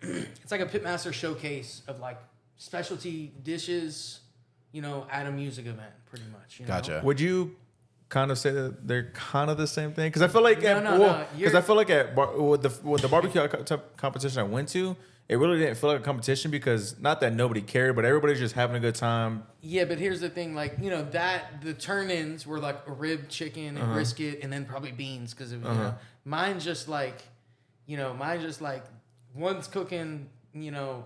pitmaster showcase of like specialty dishes, you know, at a music event, pretty much. You know? Gotcha. Would you kind of say that they're kind of the same thing? Because I feel like No. I feel like with the barbecue competition I went to, it really didn't feel like a competition because not that nobody cared, but everybody's just having a good time. Yeah, but here's the thing, like, you know, the turn-ins were like a rib chicken and brisket and then probably beans because you know, mine's just like one's cooking, you know,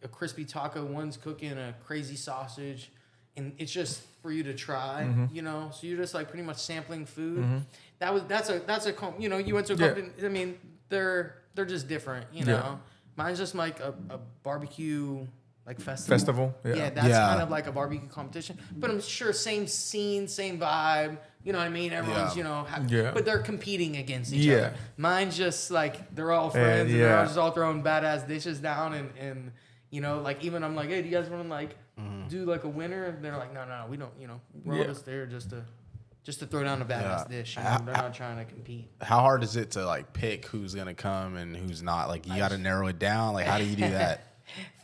a crispy taco, one's cooking a crazy sausage, and it's just for you to try, you know. So you're just like pretty much sampling food. That's a you know, you went to a company. I mean, they're just different, you know. Yeah. Mine's just like a barbecue like festival. Yeah. That's kind of like a barbecue competition. But I'm sure same scene, same vibe. You know what I mean? Everyone's, you know, but they're competing against each other. Mine's just like they're all friends and they're just all throwing badass dishes down and you know, like even I'm like, hey, do you guys want to like do like a winner? And they're like, no, we don't. You know, we're all just there just to throw down a badass dish. You know? They're not trying to compete. How hard is it to like pick who's gonna come and who's not? Like you got to narrow it down. Like how do you do that?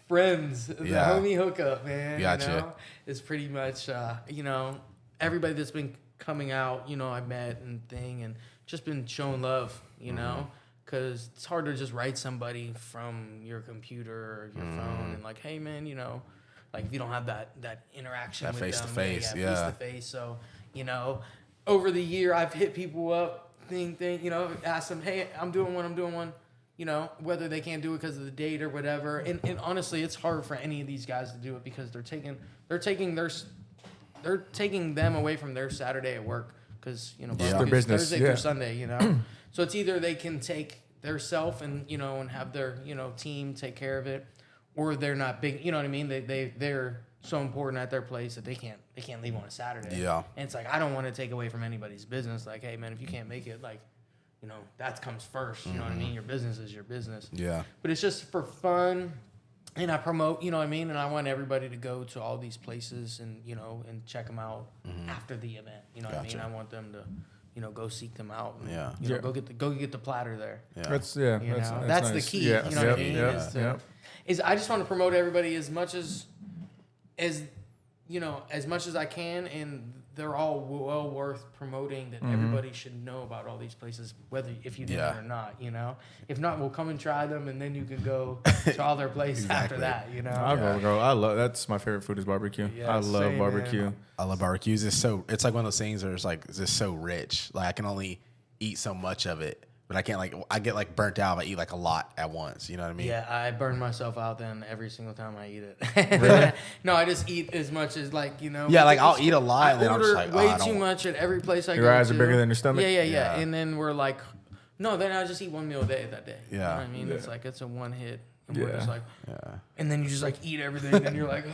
Friends, the homie hookup, man. Gotcha. You know, is pretty much you know, everybody that's been coming out, you know, I met and just been showing love, you know, because it's hard to just write somebody from your computer or your phone and like, hey man, you know, like if you don't have that interaction That with face them, to face, face to face. So you know, over the year I've hit people up, you know, ask them, hey, I'm doing one. You know, whether they can't do it because of the date or whatever. And honestly, it's hard for any of these guys to do it because they're taking them away from their Saturday at work because, you know, their business, Thursday through Sunday, you know. So it's either they can take their self and, you know, and have their, you know, team take care of it, or they're not big, you know what I mean? They're so important at their place that they can't leave on a Saturday. Yeah. And it's like, I don't want to take away from anybody's business. Like, hey man, if you can't make it, like, you know, that comes first. You know what I mean? Your business is your business. Yeah. But it's just for fun. And I promote, you know what I mean? And I want everybody to go to all these places and, you know, and check them out after the event. You know what I mean? I want them to, you know, go seek them out. And, you know, go get the platter there. Yeah. That's That's nice. the key. Yeah. You know what I mean? Is I just want to promote everybody as much as you know, as much as I can, and they're all well worth promoting. That everybody should know about all these places, whether if you didn't or not. You know, if not, we'll come and try them, and then you can go to all their places after that. You know, I'll go. I love that's my favorite food is barbecue. Yeah, I love barbecue. Man. I love barbecues. It's like one of those things where it's like it's just so rich. Like I can only eat so much of it. But I can't I get like burnt out if I eat like a lot at once. You know what I mean? Yeah, I burn myself out then every single time I eat it. Really? No, I just eat as much as Yeah, like I'll eat a lot. I and then I'm just order like, way too much at every place I go to. Your eyes are bigger than your stomach? Yeah. And then we're like, no, then I just eat one meal a day that day. Yeah. You know what I mean? It's like, it's a one hit. And we're just like, yeah. And then you just like eat everything and you're like,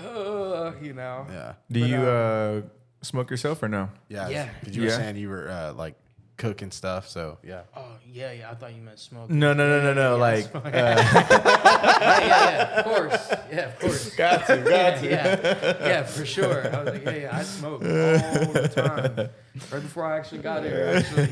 you know? Yeah. Do you smoke yourself or no? Yeah. Yeah. Because you were saying you were like cooking stuff. So yeah. Oh, yeah. I thought you meant smoke. No. Yeah, Like, of course. Yeah, of course. got to. Yeah, for sure. I was like, I smoke all the time. Right before I actually got here, actually.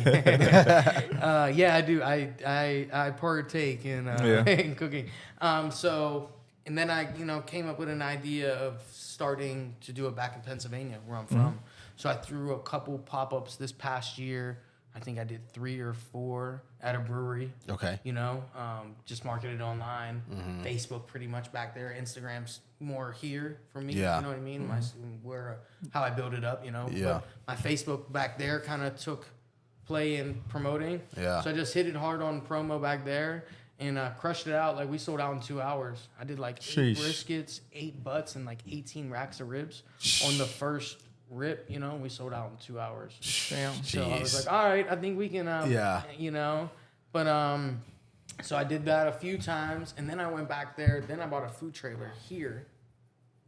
I do. I partake in in cooking. And then I, came up with an idea of starting to do it back in Pennsylvania, where I'm from. So I threw a couple pop-ups this past year. I think I did 3 or 4 at a brewery. Okay. Just marketed online. Facebook pretty much back there. Instagram's more here for me. Yeah. You know what I mean? How I build it up, Yeah. But my Facebook back there kind of took play in promoting. Yeah. So I just hit it hard on promo back there and crushed it out. Like we sold out in 2 hours. I did like 8 briskets, 8 butts, and like 18 racks of ribs on the first rip, we sold out in 2 hours. Damn. So I was like, all right, I think we can, But, so I did that a few times, and then I went back there. Then I bought a food trailer here,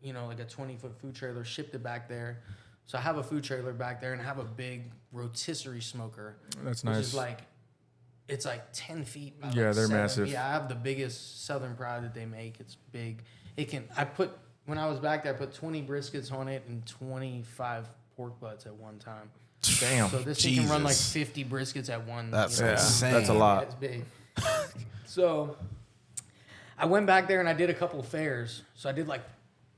like a 20-foot food trailer, shipped it back there. So I have a food trailer back there, and I have a big rotisserie smoker. That's which nice. is like, it's like 10 feet. By Yeah, like they're 7. massive. Yeah, I have the biggest Southern Pride that they make. It's big. When I was back there, I put 20 briskets on it and 25 pork butts at one time. Damn. So this thing can run like 50 briskets at one. That's insane. That's a lot. It's big. So I went back there and I did a couple of fairs. So I did like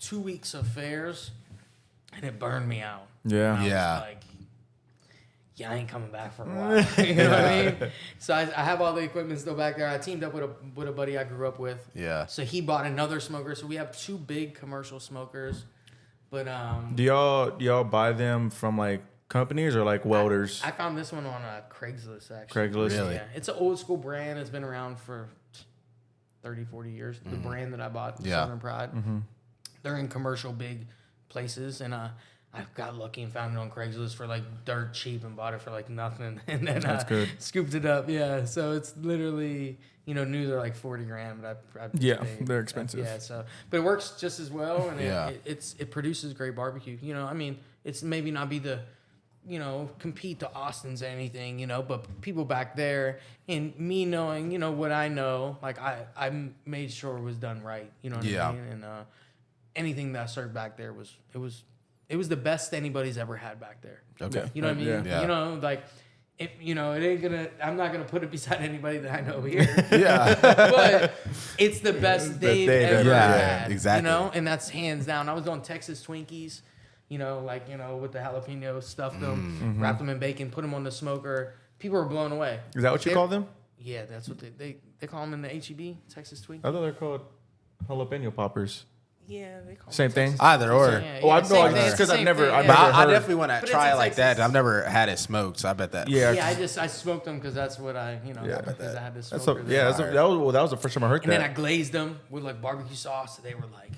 2 weeks of fairs and it burned me out. Yeah. And I was like, I ain't coming back for a while. You know what I mean? So I have all the equipment still back there. I teamed up with a buddy I grew up with. Yeah. So he bought another smoker. So we have 2 big commercial smokers. But Do y'all buy them from like companies or like welders? I found this one on Craigslist actually. Craigslist. Really? Yeah. It's an old school brand. It's been around for 30, 40 years. The brand that I bought, Southern Pride. They're in commercial big places, and I got lucky and found it on Craigslist for like dirt cheap and bought it for like nothing, and then That's good. scooped it up. Yeah, so it's literally new they're like $40,000, but I paid. They're expensive. Yeah, so but it works just as well, and Yeah. it produces great barbecue. I mean, it's maybe not be the compete to Austin's or anything, but people back there and me knowing, what I know, like I made sure it was done right. You know what I mean? And anything that I served back there was the best anybody's ever had back there. Okay. You know what I mean? Yeah. Like it ain't I'm not gonna put it beside anybody that I know here. Yeah. But it's the best they've ever Yeah, had. exactly. And that's hands down. I was on Texas Twinkies, with the jalapeno, stuffed them, wrapped them in bacon, put them on the smoker. People were blown away. Is that what you call them? Yeah, that's what they call them in the HEB, Texas Twinkies. I thought they're called jalapeno poppers. Yeah, they call Same them thing? Texas Either or. Twinkies. Yeah, Oh, I know. same thing. Just because I've Same never, thing, I've yeah. never But I heard. definitely want to But try it's it in like that. Texas. I've never had it smoked, so I bet that. Yeah. Yeah, I smoked them because that's what I because I had this smoker. That was the first time I heard And then I that. glazed them with like barbecue sauce, so they were like,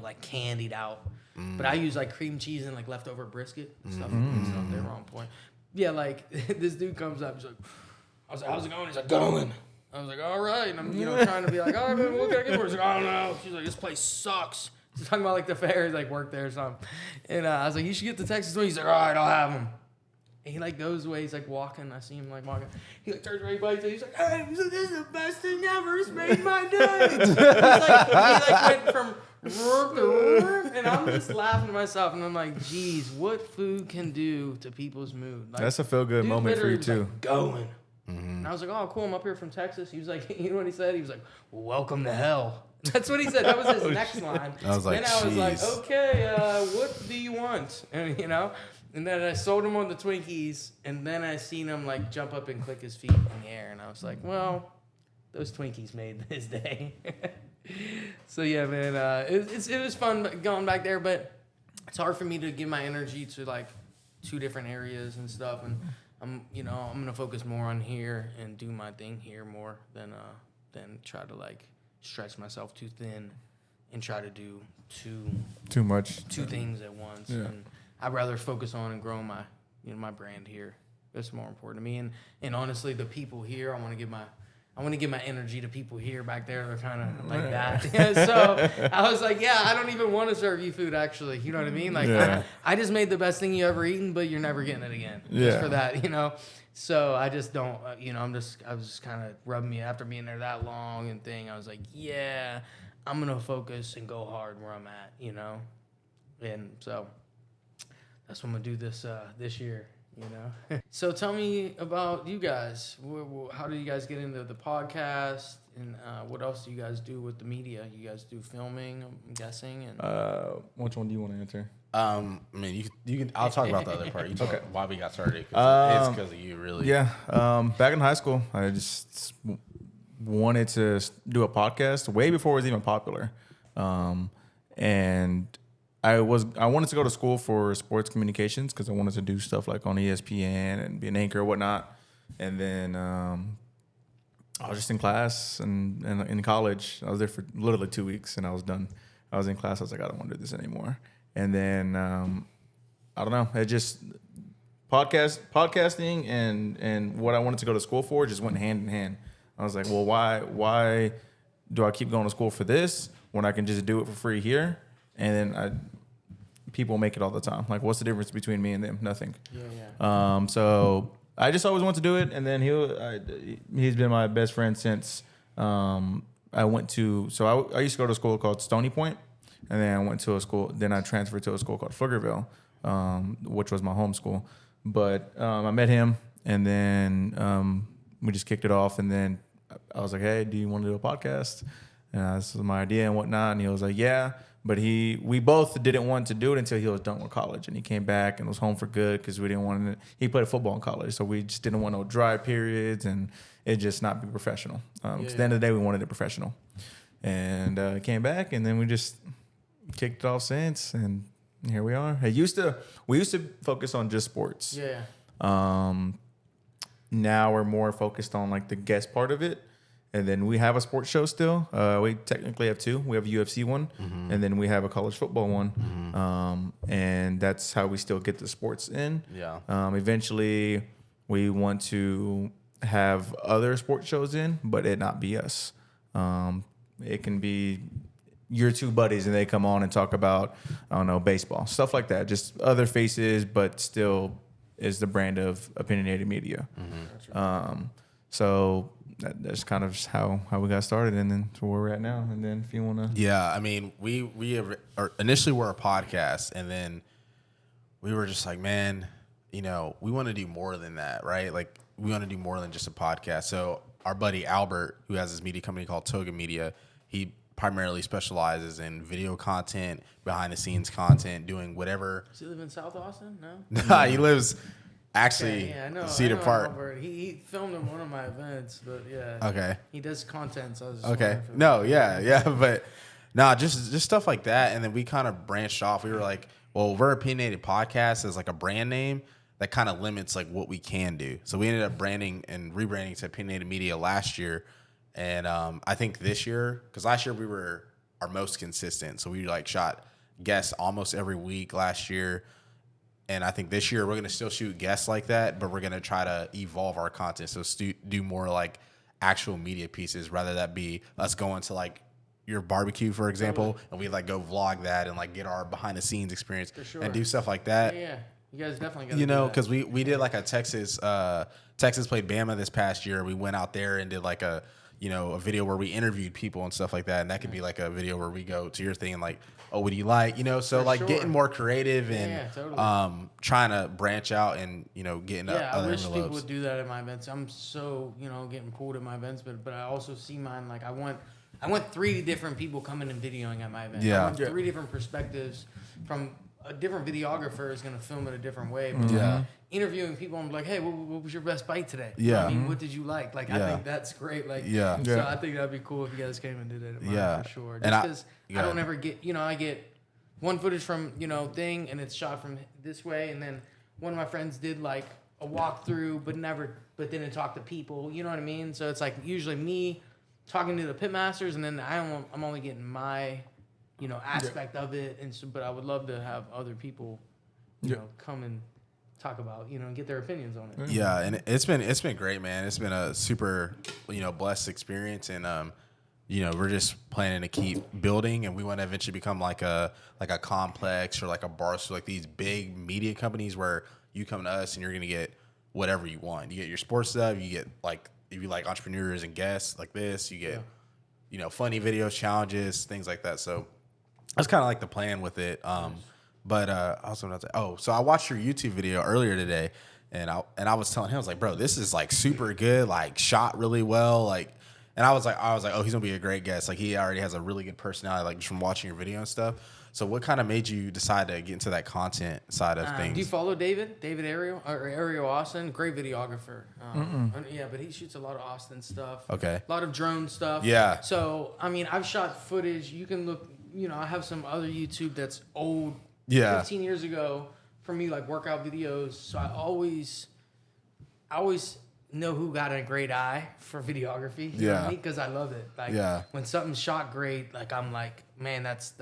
like candied out. But I use like cream cheese and like leftover brisket and stuff. They were on point. Yeah, like this dude comes up, he's like, I was like, how's it going? He's like, going. I was like, all right. And I'm trying to be like, all right, man, what can I get for it? He's like, I don't know. She's like, this place sucks. She's talking about like the fair, like work there or something. And I was like, you should get the Texas one. He's like, all right, I'll have them. And he like goes away. He's like walking. I see him like walking. He like turns around, bites it. He's like, hey, this is the best thing ever. It's made my day. he went from roar to roar, and I'm just laughing to myself. And I'm like, geez, what food can do to people's mood? Like, That's a feel good dude moment for you literally too. was, like, going. And I was like, oh, cool. I'm up here from Texas. He was like, you know what he said? He was like, welcome to hell. That's what he said. That was his next line. I was like, then I was like, jeez. okay, what do you want? And And then I sold him on the Twinkies, and then I seen him like jump up and click his feet in the air, and I was like, well, those Twinkies made his day. So yeah, man, it was fun going back there, but it's hard for me to give my energy to like 2 different areas and stuff, and I'm gonna focus more on here and do my thing here more than try to like stretch myself too thin and try to do too much 2 things at once. Yeah. And I'd rather focus on and grow my my brand here. That's more important to me. And honestly, the people here, I want to give my energy to people here. Back there, they're kind of like that. So I was like, yeah, I don't even want to serve you food, actually. You know what I mean? Like, I just made the best thing you ever eaten, but you're never getting it again. Just for that, So I just don't, I was just kind of rubbing me after being there that long and thing. I was like, yeah, I'm going to focus and go hard where I'm at, And so that's what I'm going to do this year. So tell me about you guys. How do you guys get into the podcast, and what else do you guys do with the media? You guys do filming, I'm guessing. And which one do you want to answer? I mean, you can. I'll talk about the other part. You talk about why we got started. It's because of you, really. Yeah. Back in high school, I just wanted to do a podcast way before it was even popular, and I wanted to go to school for sports communications because I wanted to do stuff like on ESPN and be an anchor or whatnot. And then I was just in class and in college. I was there for literally 2 weeks and I was done. I was in class. I was like, I don't want to do this anymore. And then I don't know. It just podcasting and what I wanted to go to school for just went hand in hand. I was like, well, why do I keep going to school for this when I can just do it for free here? And then people make it all the time. Like, what's the difference between me and them? Nothing. Yeah. So I just always wanted to do it. And then he's been my best friend since I went to. So I used to go to a school called Stony Point, and then I went to a school. Then I transferred to a school called Pflugerville, which was my home school. But I met him, and then we just kicked it off. And then I was like, "Hey, do you want to do a podcast?" And this was my idea and whatnot. And he was like, "Yeah." But we both didn't want to do it until he was done with college, and he came back and was home for good because we didn't want to. He played football in college, so we just didn't want no dry periods and it just not be professional. Because at the end of the day, we wanted it professional, and came back, and then we just kicked it off since, and here we are. We used to focus on just sports. Yeah. Now we're more focused on like the guest part of it. And then we have a sports show still. We technically have 2. We have a UFC one, and then we have a college football one. And that's how we still get the sports in. Yeah. Eventually, we want to have other sports shows in, but it not be us. It can be your 2 buddies, and they come on and talk about, I don't know, baseball, stuff like that. Just other faces, but still is the brand of Opinionated Media. So that's kind of how we got started, and then to where we're at now. And then if you want to, yeah, I mean, we initially were a podcast, and then we were just like, man, we want to do more than that, right? Like, we want to do more than just a podcast. So our buddy Albert, who has his media company called Toga Media, he primarily specializes in video content, behind the scenes content, doing whatever. Does he live in South Austin? No. Nah, he lives. Actually, I know, Cedar Park. Albert. He filmed in one of my events, but yeah. Okay. He does content, so I was just okay. No, yeah, but nah, just stuff like that, and then we kind of branched off. We were like, well, we're Opinionated Podcast as like a brand name that kind of limits like what we can do. So we ended up branding and rebranding to Opinionated Media last year, and I think this year, because last year we were our most consistent, so we like shot guests almost every week last year. And I think this year we're going to still shoot guests like that, but we're going to try to evolve our content. So do more like actual media pieces, rather that be us going to like your barbecue, for example, and we like go vlog that and like get our behind the scenes experience and do stuff like that. Yeah. You guys definitely got to because we did like a Texas played Bama this past year. We went out there and did like a video where we interviewed people and stuff like that. And that could be like a video where we go to your thing and like, oh, what do you like? So like getting more creative and totally. Trying to branch out and, getting other I wish envelopes. people would do that at my events. I'm so, getting pulled at my events, but I also see mine, like I want 3 different people coming and videoing at my event. Yeah. I want 3 different perspectives from a different videographer is gonna film it a different way. But interviewing people, I'm like, hey, what was your best bite today? Yeah. I mean, what did you like? Like, I think that's great. Like, so I think that'd be cool if you guys came and did it. For sure. Just because I don't ever get, I get one footage from, thing, and it's shot from this way, and then one of my friends did like a walkthrough, but didn't talk to people. You know what I mean? So it's like usually me talking to the pitmasters, and then I'm only getting my, aspect of it. And so, but I would love to have other people, come and talk about, and get their opinions on it. Yeah, and it's been great, man. It's been a super, blessed experience, and we're just planning to keep building, and we want to eventually become like a complex or like a Barstool, like these big media companies where you come to us and you're gonna get whatever you want. You get your sports stuff. You get like if you like entrepreneurs and guests like this. You get funny videos, challenges, things like that. So that's kind of like the plan with it. But also not so I watched your YouTube video earlier today, and I was telling him, I was like, bro, this is like super good, like shot really well, like. And I was like, oh, he's gonna be a great guest. Like he already has a really good personality, like just from watching your video and stuff. So what kind of made you decide to get into that content side of things? Do you follow David Ariel or Ariel Austin? Great videographer. Yeah, but he shoots a lot of Austin stuff. Okay. A lot of drone stuff. Yeah. So I mean, I've shot footage. You can look. I have some other YouTube that's old. 15 years ago for me, like workout videos. So I always know who got a great eye for videography. You know what I mean? Because I love it. Like when something's shot great, like I'm like, man, that's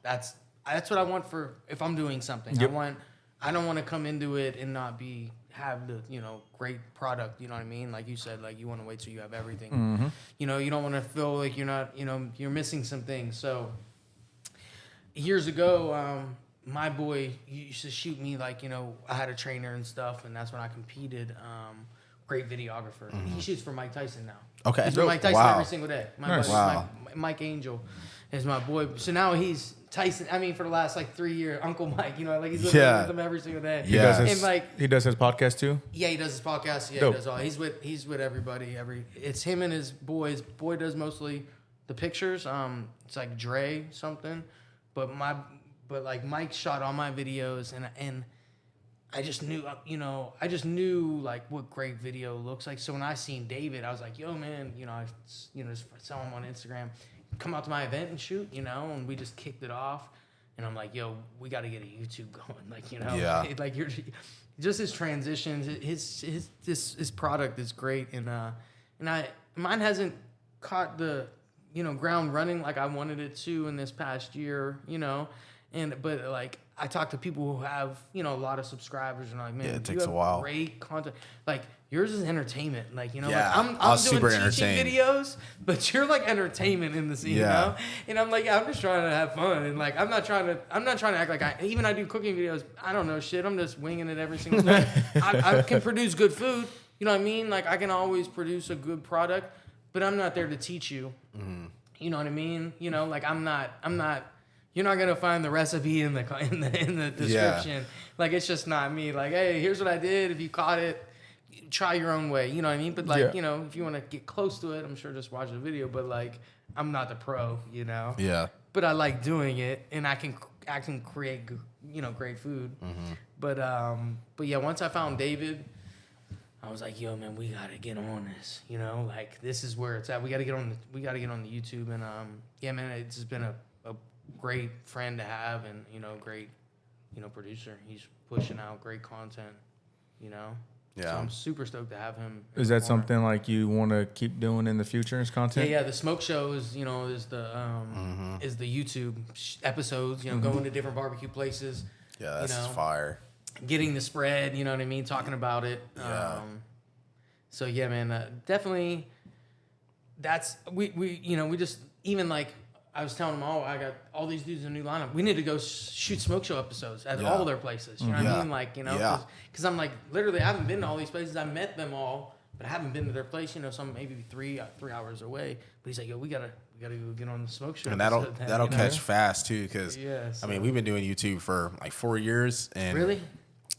what I want for if I'm doing something. Yep. I don't want to come into it and not have the great product. You know what I mean? Like you said, like you want to wait till you have everything. Mm-hmm. You don't want to feel like you're not you're missing some things. So years ago, my boy used to shoot me like I had a trainer and stuff, and that's when I competed. Great videographer. Mm-hmm. He shoots for Mike Tyson now. Okay. He's for Mike Tyson every single day. Mike Angel is my boy. So now he's Tyson. I mean, for the last like 3 years, Uncle Mike. Like he's living with him every single day. He does his podcast too. Yeah, he does his podcast. Yeah, Dope. He does all. He's with everybody. It's him and his boys. Boy does mostly the pictures. It's like Dre something, but like Mike shot all my videos and. I just knew like what great video looks like. So when I seen David, I was like, yo, man, I just saw him on Instagram, come out to my event and shoot, and we just kicked it off. And I'm like, yo, we got to get a YouTube going. Like, like you're just his transitions, his product is great. And mine hasn't caught the, ground running like I wanted it to in this past year, but like, I talk to people who have, a lot of subscribers and like, man, it takes a while. Great content. Like yours is entertainment. Like, like I'm doing teaching videos, but you're like entertainment in the scene, And I'm like, I'm just trying to have fun. And like, I'm not trying to act like I do cooking videos. I don't know shit. I'm just winging it every single day. I can produce good food. You know what I mean? Like I can always produce a good product, but I'm not there to teach you. Mm-hmm. You know what I mean? Like I'm not. You're not gonna find the recipe in the description. Yeah. Like it's just not me. Like, hey, here's what I did. If you caught it, try your own way. You know what I mean? But like, if you want to get close to it, I'm sure just watch the video. But like, I'm not the pro. Yeah. But I like doing it, and I can create great food. Mm-hmm. But yeah, once I found David, I was like, yo, man, we gotta get on this. Like this is where it's at. We gotta get on the YouTube, and yeah, man, it's just been a great friend to have, and great producer. He's pushing out great content. So I'm super stoked to have him. Is that something like you want to keep doing in the future as content? Yeah. The smoke show is is the YouTube episodes. Going to different barbecue places. Yeah, that's fire. Getting the spread. You know what I mean? Talking about it. Yeah. So yeah, man, definitely. That's we just even like. I was telling them I got all these dudes in a new lineup. We need to go shoot smoke show episodes at all their places. You know what I mean? Like, because I'm like, literally, I haven't been to all these places. I met them all, but I haven't been to their place. Some maybe 3 hours away. But he's like, yo, we gotta go get on the smoke show. And that'll catch fast too, because I mean, we've been doing YouTube for like 4 years, and really.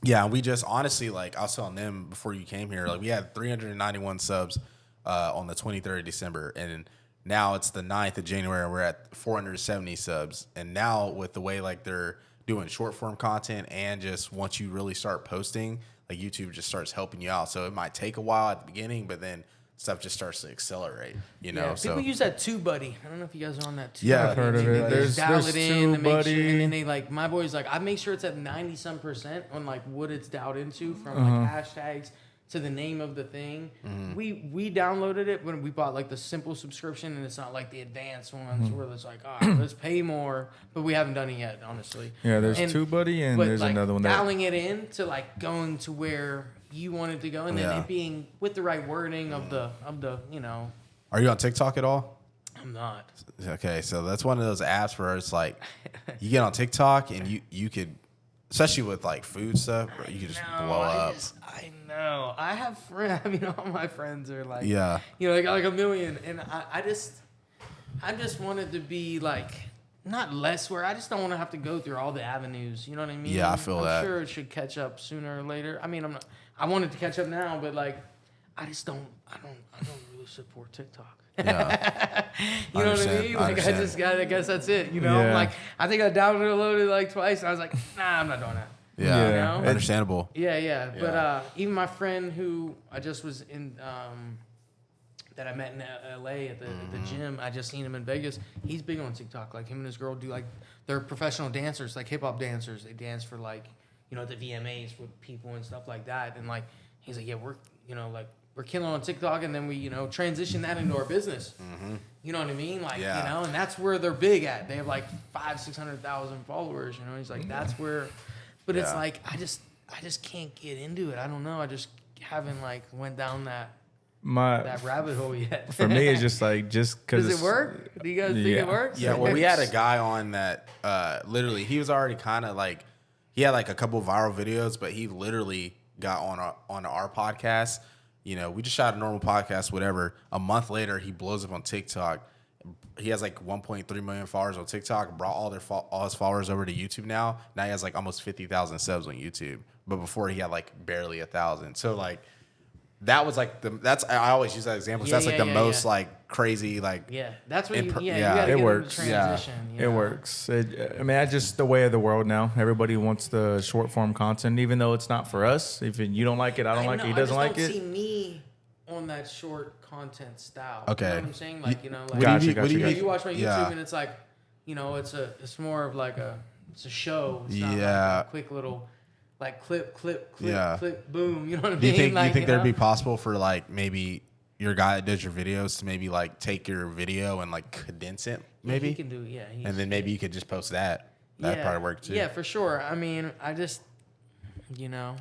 Yeah, we just honestly, like I was telling them before you came here, like we had 391 subs on the 23rd of December, and now it's the 9th of January, and we're at 470 subs. And now with the way like they're doing short form content and just once you really start posting, like YouTube just starts helping you out. So it might take a while at the beginning, but then stuff just starts to accelerate, you know. So people use that TubeBuddy. I don't know if you guys are on that TubeBuddy. Yeah, I've heard of it. There's dial it in to make sure, TubeBuddy. and then they like my boy's like I make sure it's at 90% on like what it's dialed into from like hashtags to the name of the thing. We downloaded it when we bought like the simple subscription, and it's not like the advanced ones where it's like let's pay more, but we haven't done it yet, honestly. Yeah, there's TubeBuddy and there's like, another one that dialing it in to like going to where you want it to go, and then it being with the right wording of the you know. Are you on TikTok at all? I'm not. Okay, so that's one of those apps where it's like you get on TikTok and you could, especially with like food stuff, you could just blow up. I know. I have friends. I mean, all my friends are like, Yeah. you know, they got like a million, and I just wanted to be like. Not less where I just don't want to have to go through all the avenues. You know what I mean? Yeah, I feel that. I'm sure it should catch up sooner or later. I mean, I want it to catch up now, but like, I don't really support TikTok. Yeah. You know what I mean? Like, I guess that's it. You know, Yeah. like, I think I downloaded it like twice, and I was like, nah, I'm not doing that. Yeah, You know? understandable. Yeah. But even my friend who I just was in, that I met in LA at the gym, I just seen him in Vegas. He's big on TikTok. Like him and his girl do like, they're professional dancers, like hip hop dancers. They dance for like, you know, the VMAs with people and stuff like that. And like, he's like, yeah, we're killing on TikTok, and then we, you know, transition that into our business. You know what I mean? Like, you know, and that's where they're big at. They have like 500,000-600,000 followers. You know, he's like, that's where. But it's like I just can't get into it. I don't know. I just haven't like went down that rabbit hole yet. For me, it's just like because does it work? Do you guys think it works? Yeah, well, we had a guy on that literally he was already kind of like he had like a couple viral videos, but he literally got on our podcast. You know, we just shot a normal podcast, whatever. A month later, he blows up on TikTok. He has like 1.3 million followers on TikTok. Brought all his followers over to YouTube now. Now he has like almost 50,000 subs on YouTube. But before he had like barely 1,000. So like. That was like I always use that example. That's like the most like crazy like that's what you gotta it get works. into transition. It works. I mean, that's just the way of the world now. Everybody wants the short form content, even though it's not for us. If you don't like it, I don't like it. He doesn't like it. I just don't see me on that short content style. Okay. You know what I'm saying? Like, you know, like Gotcha. you watch my YouTube and it's like, you know, it's more of like it's a show. It's not like a quick little. Like clip, boom. You know what I mean? Do you think, like, there'd be possible for like maybe your guy that does your videos to maybe like take your video and like condense it? Maybe he can do. Yeah, and then maybe you could just post that. That'd probably work too. Yeah, for sure. I mean, I just, you know,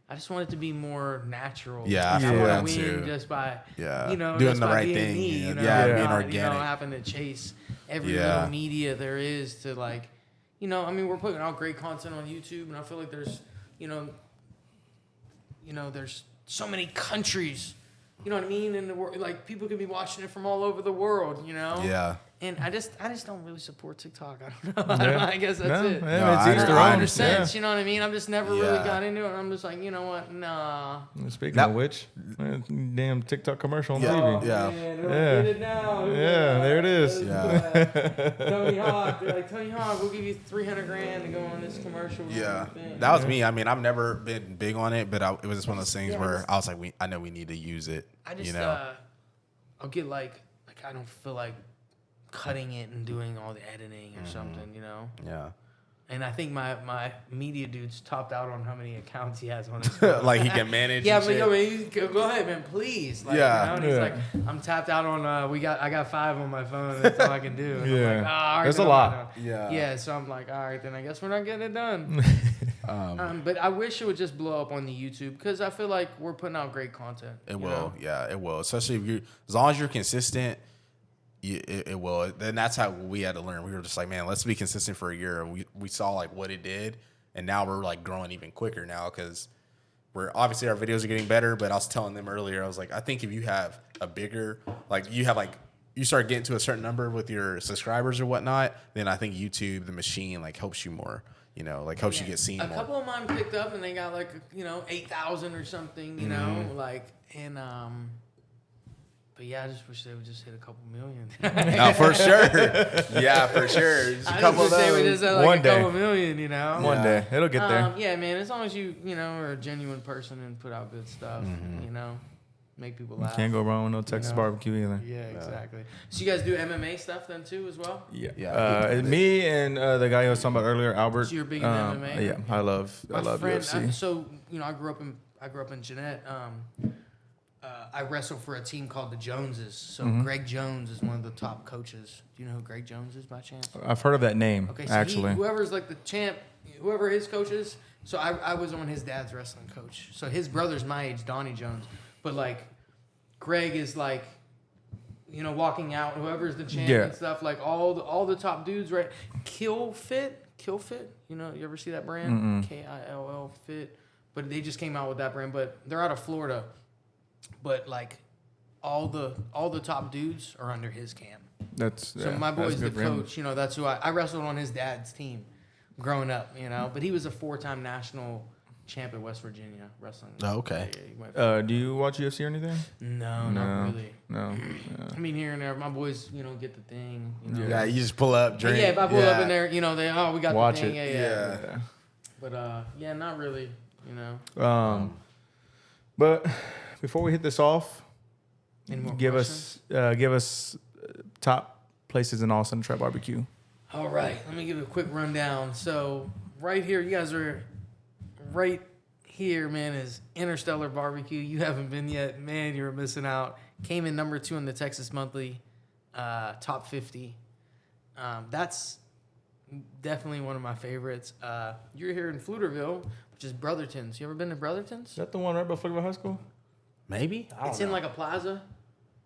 I just want it to be more natural. Yeah, I don't feel want that to win too. just by, Yeah, you know, doing just the by right being thing. Me, you know, being not, organic. You know, having to chase every little media there is to like, you know, I mean, we're putting out great content on YouTube, and I feel like there's, you know, there's so many countries, you know what I mean, in the world. Like people could be watching it from all over the world, you know. Yeah. And I just don't really support TikTok. I don't know. I guess that's it. Yeah, it's I understand. You know what I mean? I've just never really got into it. I'm just like, you know what? Nah. Speaking of which, damn TikTok commercial on TV. Yeah. Get it now. Yeah, there it is. Yeah. Tony Hawk. They're like, Tony Hawk, we'll give you $300,000 to go on this commercial. Yeah. That was me. I mean, I've never been big on it, but it was just one of those things where I was like, I know we need to use it. I just, you know? I'll get like I don't feel like cutting it and doing all the editing or something, you know? Yeah. And I think my media dude's topped out on how many accounts he has on his phone. Like he can manage. Yeah, but go ahead, man, please. Like, Yeah. You know? And he's like, I'm tapped out on. I got 5 on my phone. That's all I can do. And I'm like, all right, There's a lot. Yeah. Yeah. So I'm like, all right, then I guess we're not getting it done. But I wish it would just blow up on the YouTube because I feel like we're putting out great content. It will. Yeah, it will. Especially if as long as you're consistent. It will. Then that's how we had to learn. We were just like, man, let's be consistent for a year. And we saw like what it did, and now we're like growing even quicker now because we're obviously our videos are getting better. But I was telling them earlier, I was like, I think if you have a bigger you start getting to a certain number with your subscribers or whatnot, then I think YouTube, the machine, like helps you more. You know, like helps you get seen more. A couple of mine picked up and they got like 8,000 or something. You know, like and. But yeah, I just wish they would just hit a couple million. No, for sure. Yeah, for sure. Just a I couple just of wish they would those. just hit like One a day. couple million, you know? One day it'll get there. Yeah, man. As long as you know, are a genuine person and put out good stuff, you know, make people laugh. Can't go wrong with no Texas barbecue either. Yeah, exactly. So you guys do MMA stuff then too, as well? Yeah. Me and the guy I was talking about earlier, Albert. So you're big in MMA? Yeah, I love friend, UFC. so you know, I grew up in Jeanette. I wrestled for a team called the Joneses. So Greg Jones is one of the top coaches. Do you know who Greg Jones is by chance? I've heard of that name. Okay, so actually. whoever's like the champ, whoever his coach is. So I was on his dad's wrestling coach. So his brother's my age, Donnie Jones. But like, Greg is like, you know, walking out. Whoever's the champ and stuff. Like all the top dudes, right? Kill Fit. You know, you ever see that brand? KILL Fit. But they just came out with that brand. But they're out of Florida. But like, all the top dudes are under his camp. So my boy's the coach. You know, that's who I wrestled on his dad's team, growing up. You know, but he was a 4-time national champ at West Virginia wrestling. Oh, okay. Do you watch UFC or anything? No, not really. No. I mean, here and there, my boys, you know, get the thing. You know? Yeah, you just pull up, drink. Yeah, if I pull up in there, you know, we got watch the thing. it. Yeah. But yeah, not really. You know. But before we hit this off, Any more give questions? us top places in Austin to try barbecue. All right, let me give a quick rundown. So right here, you guys are right here, man, is Interstellar Barbecue. You haven't been yet, man, you're missing out. Came in number 2 in the Texas Monthly top 50. That's definitely one of my favorites. You're here in Fluterville, which is Brotherton's. You ever been to Brotherton's? Is that the one right before High School? Maybe? It's in like a plaza.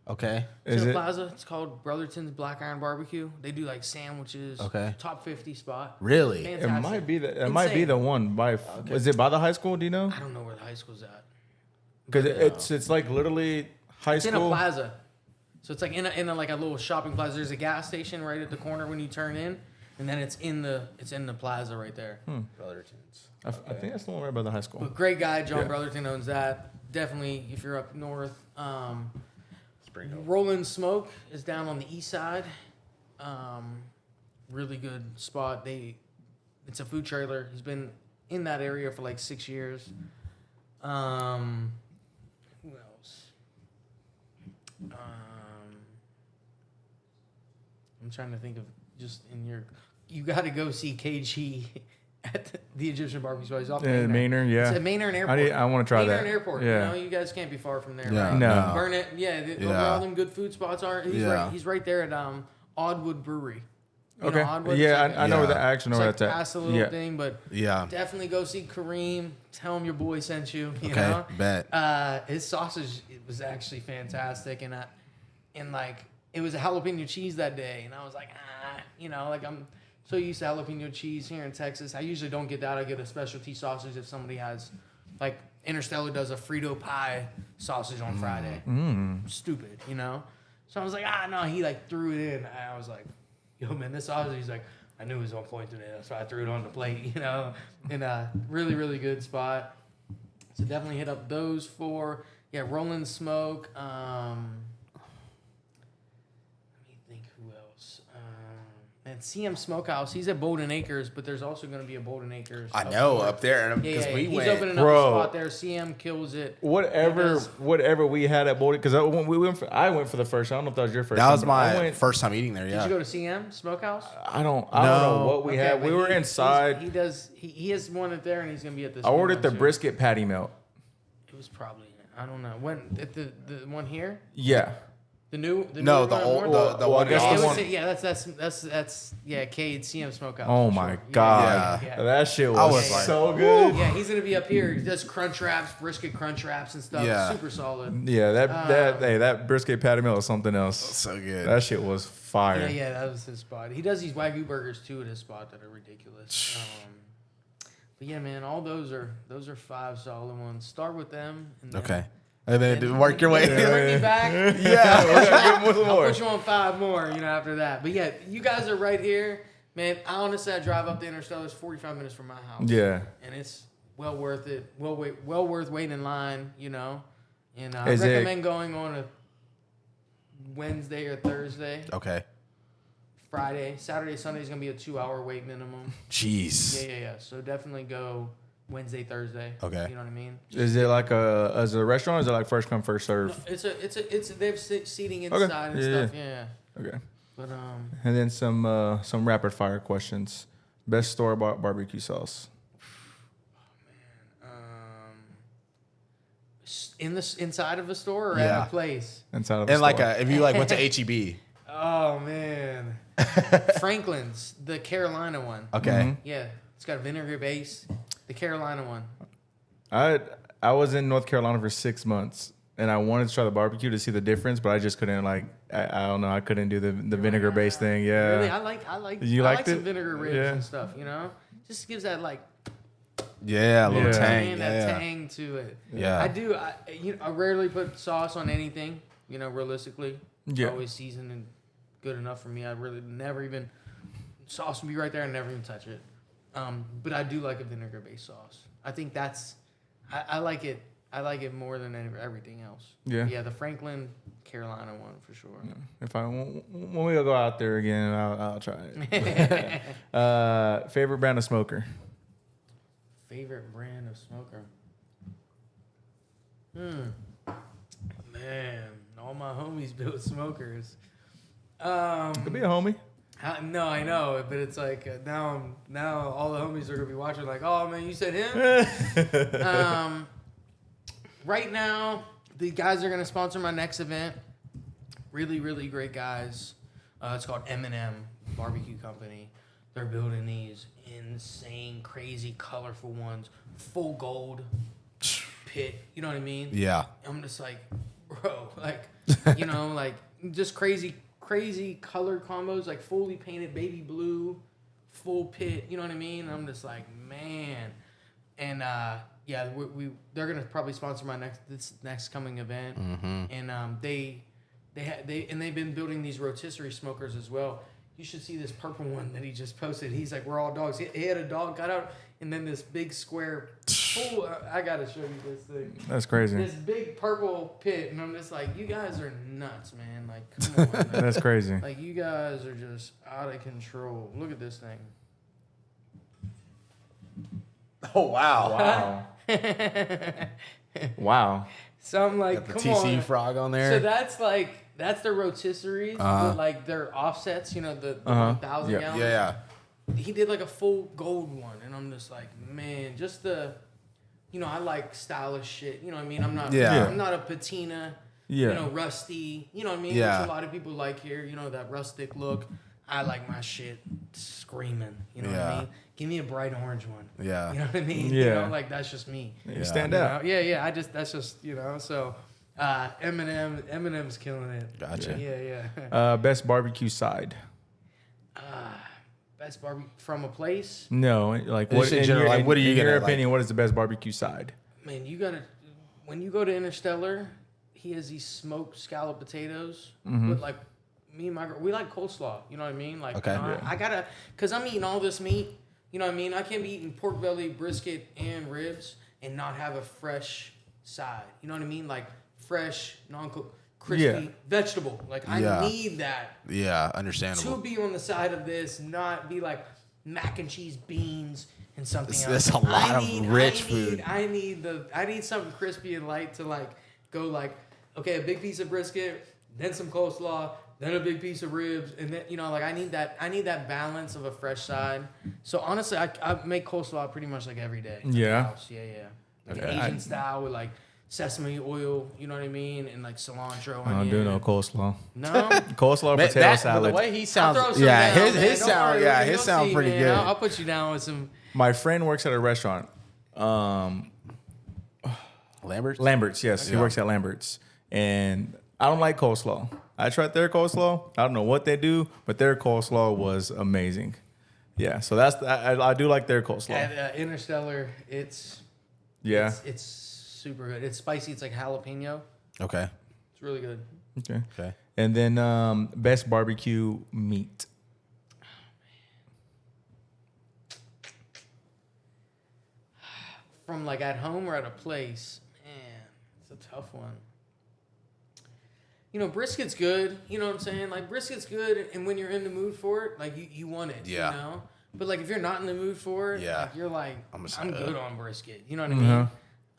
Okay. It's in a plaza. It's called Brotherton's Black Iron Barbecue. They do like sandwiches. Okay. Top 50 spot. Really? Fantastic. It might be the. It might be the one by. Okay. Is it by the high school? Do you know? I don't know where the high school's at. Because it's like literally high It's school. in a plaza. So it's like in a like a little shopping plaza. There's a gas station right at the corner when you turn in, and then it's in the plaza right there. Brotherton's. I think that's the one right by the high school. But great guy, John Brotherton owns that. Definitely, if you're up north. Rolling Smoke is down on the east side. Really good spot. It's a food trailer. He's been in that area for like 6 years. Who else? I'm trying to think of just in your. You got to go see KG at the Egyptian barbecue spot. He's off Maynard, yeah. It's at Maynard Airport. I want to try Maynard that. Airport. Yeah. You know, you guys can't be far from there. Yeah, Right? No. Burn it. Yeah. Where all them good food spots are. He's right there at Oddwood Brewery. You know, Okay. Oddwood, Yeah, like I know where that. I actually know where it's that's like at. past a little thing, but Yeah. definitely go see Kareem. Tell him your boy sent you. You Okay, know? bet. His sausage was actually fantastic, and like it was a jalapeno cheese that day, and I was like, you know, like I'm so used to jalapeno cheese here in Texas. I usually don't get that. I get a specialty sausage if somebody has, like Interstellar does a Frito pie sausage on Friday. Stupid, you know. So I was like, no. He like threw it in. I was like, yo, man, this sausage. He's like, I knew it was on point today. That's why I threw it on the plate, you know. And really, really good spot. So definitely hit up those 4. Yeah, Rolling Smoke. Let me think who else. And CM Smokehouse. He's at Bolden Acres, but there's also going to be a Bolden Acres. I know, up there. Because we He's went. opening up a Bro. spot there. CM kills it. Whatever we had at Boulder, because I went for the first. I don't know if that was your first. That was time, but my first time eating there, Did yeah. you go to CM Smokehouse? I don't know what we had. but We were inside. He has one at there, and he's going to be at this. I ordered the one, too. brisket patty melt. It was probably, I don't know. When at the one here? Yeah. The new No, the one old, more? the one. I guess Yeah, the one- that's Cade CM Smokehouse. Oh for my sure. god, Yeah. that shit I was, was like, so good. Yeah, he's gonna be up here. He does crunch wraps, brisket crunch wraps and stuff. Yeah. Super solid. Yeah, that brisket patty melt was something else. So good. That shit was fire. Yeah, that was his spot. He does these Wagyu burgers too at his spot that are ridiculous. But yeah, man, all those are 5 solid ones. Start with them. And then, Okay. And then work your way. Bring me back. Yeah. Give them I'll more. put you on 5 more, after that. But yeah, you guys are right here. Man, honestly, I drive up to Interstellar. It's 45 minutes from my house. Yeah. And it's well worth it. Well worth waiting in line, And I Is it- recommend going on Wednesday or Thursday. Okay. Friday, Saturday, Sunday is gonna be a 2-hour wait minimum. Jeez. Yeah. So definitely go Wednesday, Thursday. Okay. You know what I mean? Is it like as a restaurant? Or is it like first come first serve? No, it's they have seating inside and stuff. Yeah. Okay. But And then some rapid fire questions. Best store bought barbecue sauce. in the inside of a store or Yeah. at a place. Inside of a And store. like if you like went to HEB. Oh man, Franklin's, the Carolina one. Okay. Mhm. Yeah, it's got a vinegar base. The Carolina one. I was in North Carolina for 6 months, and I wanted to try the barbecue to see the difference, but I just couldn't I don't know, I couldn't do the vinegar based thing. Yeah. Really, I like You I liked like some it? vinegar ribs Yeah. and stuff. You know, just gives that like Yeah, a little Yeah. tang. that Yeah. tang to it. Yeah. I do. I rarely put sauce on anything. You know, realistically, it's Yeah. always seasoned and good enough for me. I really never even sauce would be right there and never even touch it. But I do like a vinegar based sauce. I think that's I like it. I like it more than everything else. Yeah. Yeah, the Franklin Carolina one for sure. If when we go out there again, I'll try it. Favorite brand of smoker? Favorite brand of smoker? Man, all my homies built smokers. Could be a homie. No, I know, but it's like now all the homies are gonna be watching like, oh man, you said him. Right now, the guys are gonna sponsor my next event. Really, really great guys. It's called M&M Barbecue Company. They're building these insane, crazy, colorful ones, full gold pit. You know what I mean? Yeah. I'm just like, bro, like, you know, like just crazy color combos, like fully painted baby blue, full pit. You know what I mean? I'm just like, man, and yeah, they're gonna probably sponsor my next coming event, and they've been building these rotisserie smokers as well. You should see this purple one that he just posted. He's like, we're all dogs. He had a dog got out, and then this big square. Oh, I gotta show you this thing. That's crazy. This big purple pit, and I'm just like, you guys are nuts, man. Like, come on. Man. That's crazy. Like, you guys are just out of control. Look at this thing. Oh wow. Wow. So I'm like, Got the come TC on. frog on there. So that's their rotisseries, but like their offsets, you know, the 1,000 Yeah. gallons. Yeah. He did like a full gold one, and I'm just like, man, just the, you know, I like stylish shit. You know what I mean? I'm not, Yeah. I'm not a patina. Yeah. You know, rusty. You know what I mean? Yeah. Which a lot of people like here. You know, that rustic look. I like my shit screaming. You know what I Yeah. mean? Give me a bright orange one. Yeah. You know what I mean? Yeah. You know, like that's just me. You stand You out. know? Yeah. That's just, you know. So, Eminem's killing it. Gotcha. Yeah. Best barbecue side? Best barbecue from a place. No, like Just what? in general, like, what are you in your gonna, like- opinion? What is the best barbecue side? Man, you gotta, when you go to Interstellar, he has these smoked scallop potatoes. But like me and my girl, we like coleslaw. You know what I mean? Like, Okay. you know, I gotta, cause I'm eating all this meat. You know what I mean? I can't be eating pork belly, brisket, and ribs and not have a fresh side. You know what I mean? Like fresh, non-cooked, crispy Yeah. vegetable. Like I Yeah. need that Yeah. to Understandable. be on the side of this, not be like mac and cheese, beans, and something else. That's a lot of rich food. I need something crispy and light to like go like, okay, a big piece of brisket, then some coleslaw, then a big piece of ribs, and then, you know, like I need that balance of a fresh side. So honestly, I make coleslaw pretty much like every day. at the Yeah. house. Yeah. Like Okay. Asian style with like sesame oil, you know what I mean, and like cilantro. I don't do no coleslaw. No. Coleslaw, Man, potato but salad. the way he I'll sounds, throw some yeah, down, his man. Don't sound, worry, yeah, you'll his sound see, pretty man. good. I'll put you down with some. My friend works at a restaurant. Lambert's, yes. He Yeah. works at Lambert's. And I don't like coleslaw. I tried their coleslaw. I don't know what they do, but their coleslaw was amazing. Yeah, so I do like their coleslaw. At Interstellar, it's super good. It's spicy. It's like jalapeno. Okay. It's really good. Okay. Okay. And then best barbecue meat. From like at home or at a place, man, it's a tough one. brisket's good. You know what I'm saying? Like, brisket's good, and when you're in the mood for it, like, you want it, Yeah. you know? But, like, if you're not in the mood for it, Yeah. like, you're like, I'm good on brisket. You know what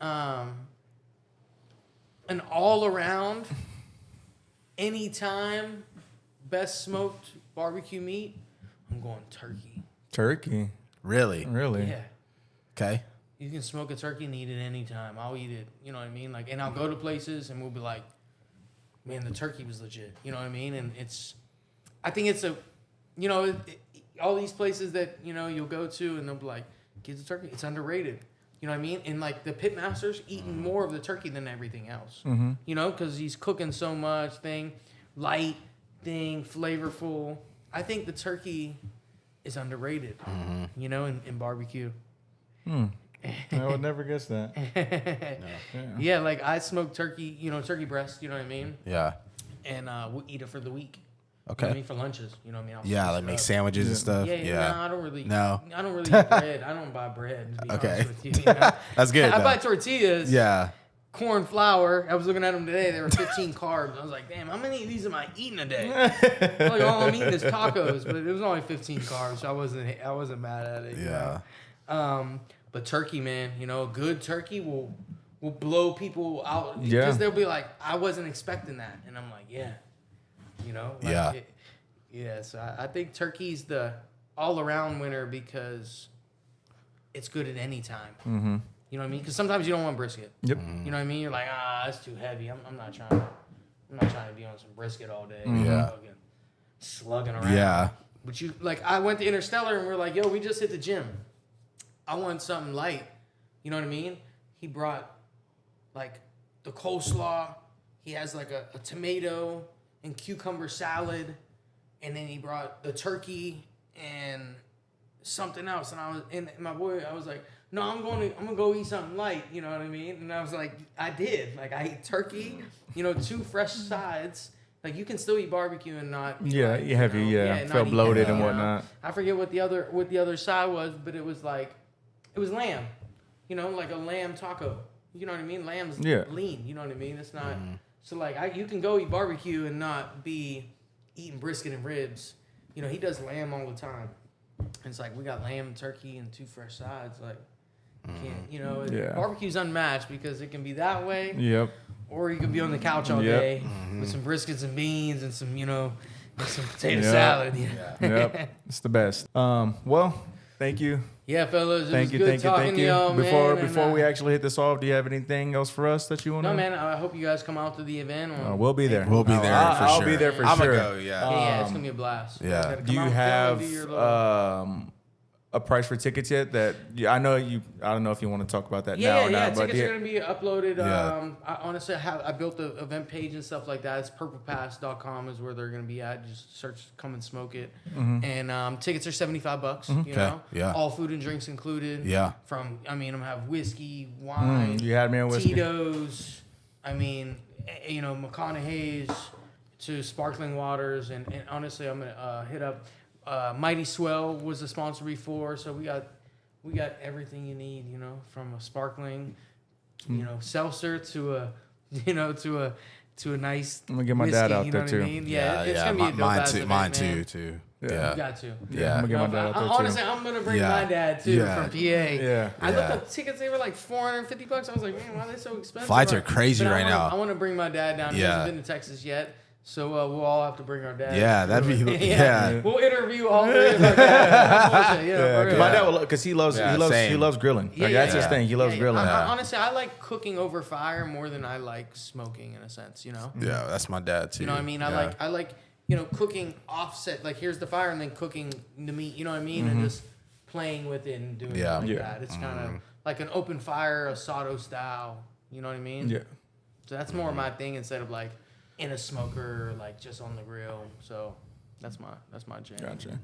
I mean? An all-around, anytime, best smoked barbecue meat, I'm going turkey. Turkey. Really? Really? Yeah. Okay. You can smoke a turkey and eat it anytime. I'll eat it. You know what I mean? Like, and I'll go to places and we'll be like, man, the turkey was legit. You know what I mean? And I think it's all these places that, you'll go to and they'll be like, get the turkey. It's underrated. You know what I mean? And like the pitmasters eating more of the turkey than everything else. Mm-hmm. Because he's cooking so much light, flavorful. I think the turkey is underrated, in barbecue. I would never guess that. Yeah, like I smoke turkey, turkey breast, you know what I mean? Yeah. And we'll eat it for the week. Okay. You know what I mean? For lunches, you know what I mean? Yeah, like make sandwiches and stuff. Yeah. No, I don't really. No. I don't really eat bread. I don't buy bread. To be Okay. honest with you, That's good. I though. buy tortillas. Yeah. Corn flour. I was looking at them today. They were 15 carbs. I was like, damn, how many of these am I eating a day? Like all I'm eating is tacos, but it was only 15 carbs. So I wasn't mad at it. Yeah. But turkey, man, a good turkey will blow people out. Yeah. Because they'll be like, I wasn't expecting that, and I'm like, yeah. So I think turkey's the all-around winner because it's good at any time. Mm-hmm. You know what I mean? Because sometimes you don't want brisket. Yep. You know what I mean? You're like, that's too heavy. I'm not trying to be on some brisket all day. Yeah. Fucking slugging around. Yeah. But I went to Interstellar and we're like, yo, we just hit the gym. I want something light. You know what I mean? He brought like the coleslaw. He has like a tomato and cucumber salad, and then he brought the turkey and something else. And my boy, I was like, no, I'm gonna go eat something light. You know what I mean? And I was like, I did. Like I ate turkey, 2 fresh sides. Like you can still eat barbecue and not. Eat heavy. Felt bloated and whatnot. I forget what the other side was, but it was lamb. Like a lamb taco. You know what I mean? Lamb's lean. You know what I mean? It's not. So like you can go eat barbecue and not be eating brisket and ribs. He does lamb all the time. And it's like we got lamb, turkey, and 2 fresh sides. Like can't barbecue's unmatched because it can be that way. Yep. Or you can be on the couch all day with some briskets and beans and some some potato salad. Yep. It's the best. Well, thank you. Yeah, fellas. Thank you. To y'all, Before we actually hit this off, do you have anything else for us that you want to? No, man. I hope you guys come out to the event. We'll be there. We'll be there for sure. I'll be there for sure. I'm gonna go. Yeah. Yeah, it's gonna be a blast. Yeah. Do you have a price for tickets yet? I don't know if you want to talk about that now or not. Tickets are gonna be uploaded. Yeah. I honestly I built the event page and stuff like that. It's purplepass.com is where they're gonna be at. Just search "Come and Smoke It," and tickets are $75. You know, all food and drinks included. Yeah. I'm gonna have whiskey, wine. You had me on whiskey. Tito's. McConaughey's to sparkling waters, and honestly, I'm gonna hit up. Mighty Swell was the sponsor before, so we got everything you need, from a sparkling, seltzer to a nice. I'm gonna get my whiskey, dad out there what too. I mean? It's gonna be a dope ass event, Mine man. too. Yeah. You got to. Yeah. I'm gonna get my dad out there too. Honestly, I'm gonna bring my dad too from PA. Yeah. I looked up tickets; they were like $450. I was like, man, why are they so expensive? Flights are crazy right now. I want to bring my dad down. He hasn't been to Texas yet. So we'll all have to bring our dad. Yeah, that'd be We'll interview all three of our dads. My dad will, because he loves grilling. That's his thing. He loves grilling. Honestly, I like cooking over fire more than I like smoking in a sense. Yeah, that's my dad too. You know what I mean? I like cooking offset. Like here's the fire, and then cooking the meat. You know what I mean? And just playing with it and doing it like that. It's kind of like an open fire, asado style. You know what I mean? Yeah. So that's more my thing instead of like in a smoker, like just on the grill. So that's my jam. Gotcha.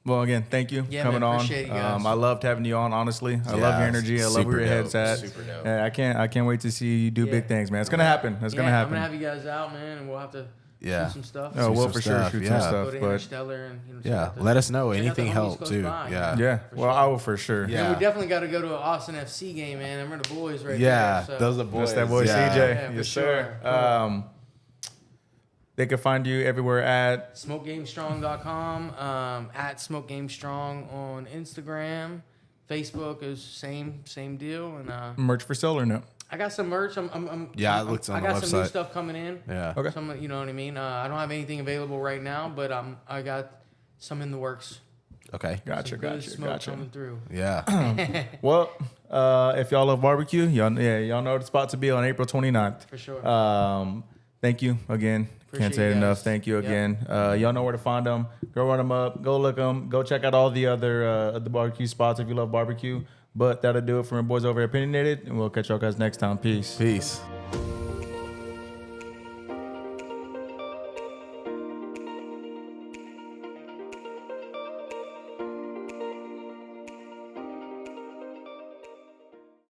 Well, again, thank you for coming on. Appreciate you guys. I loved having you on. Honestly, I love your energy. I love where your head's at. Super dope. I can't wait to see you do big things, man. It's gonna happen. It's gonna happen. I'm gonna have you guys out, man, and we'll have to shoot some stuff. Oh, we'll for sure shoot some stuff. Go to Interstellar and let us know. Anything help too. Yeah. Well, I will for sure. Yeah. And we definitely got to go to an Austin FC game, man. Remember the boys right there. Yeah, those are boys. That's that boy CJ. Yeah, yes, sure. sir. They can find you everywhere at SmokeGameStrong.com, at SmokeGameStrong on Instagram. Facebook is same deal. And merch for sale or no? I got some merch. I looked on I the got some new website. stuff coming in. Yeah. Okay. Some, you know what I mean? I don't have anything available right now, but I got some in the works. Okay. Gotcha. Some good smoke coming through. Yeah. Well, if y'all love barbecue, y'all know the spot to be on April 29th. For sure. Thank you again. Can't say it enough. Thank you again. Y'all know where to find them. Go run them up. Go look them. Go check out all the other the barbecue spots if you love barbecue. But that'll do it for my boys over at Opinionated, and we'll catch y'all guys next time. Peace. Peace.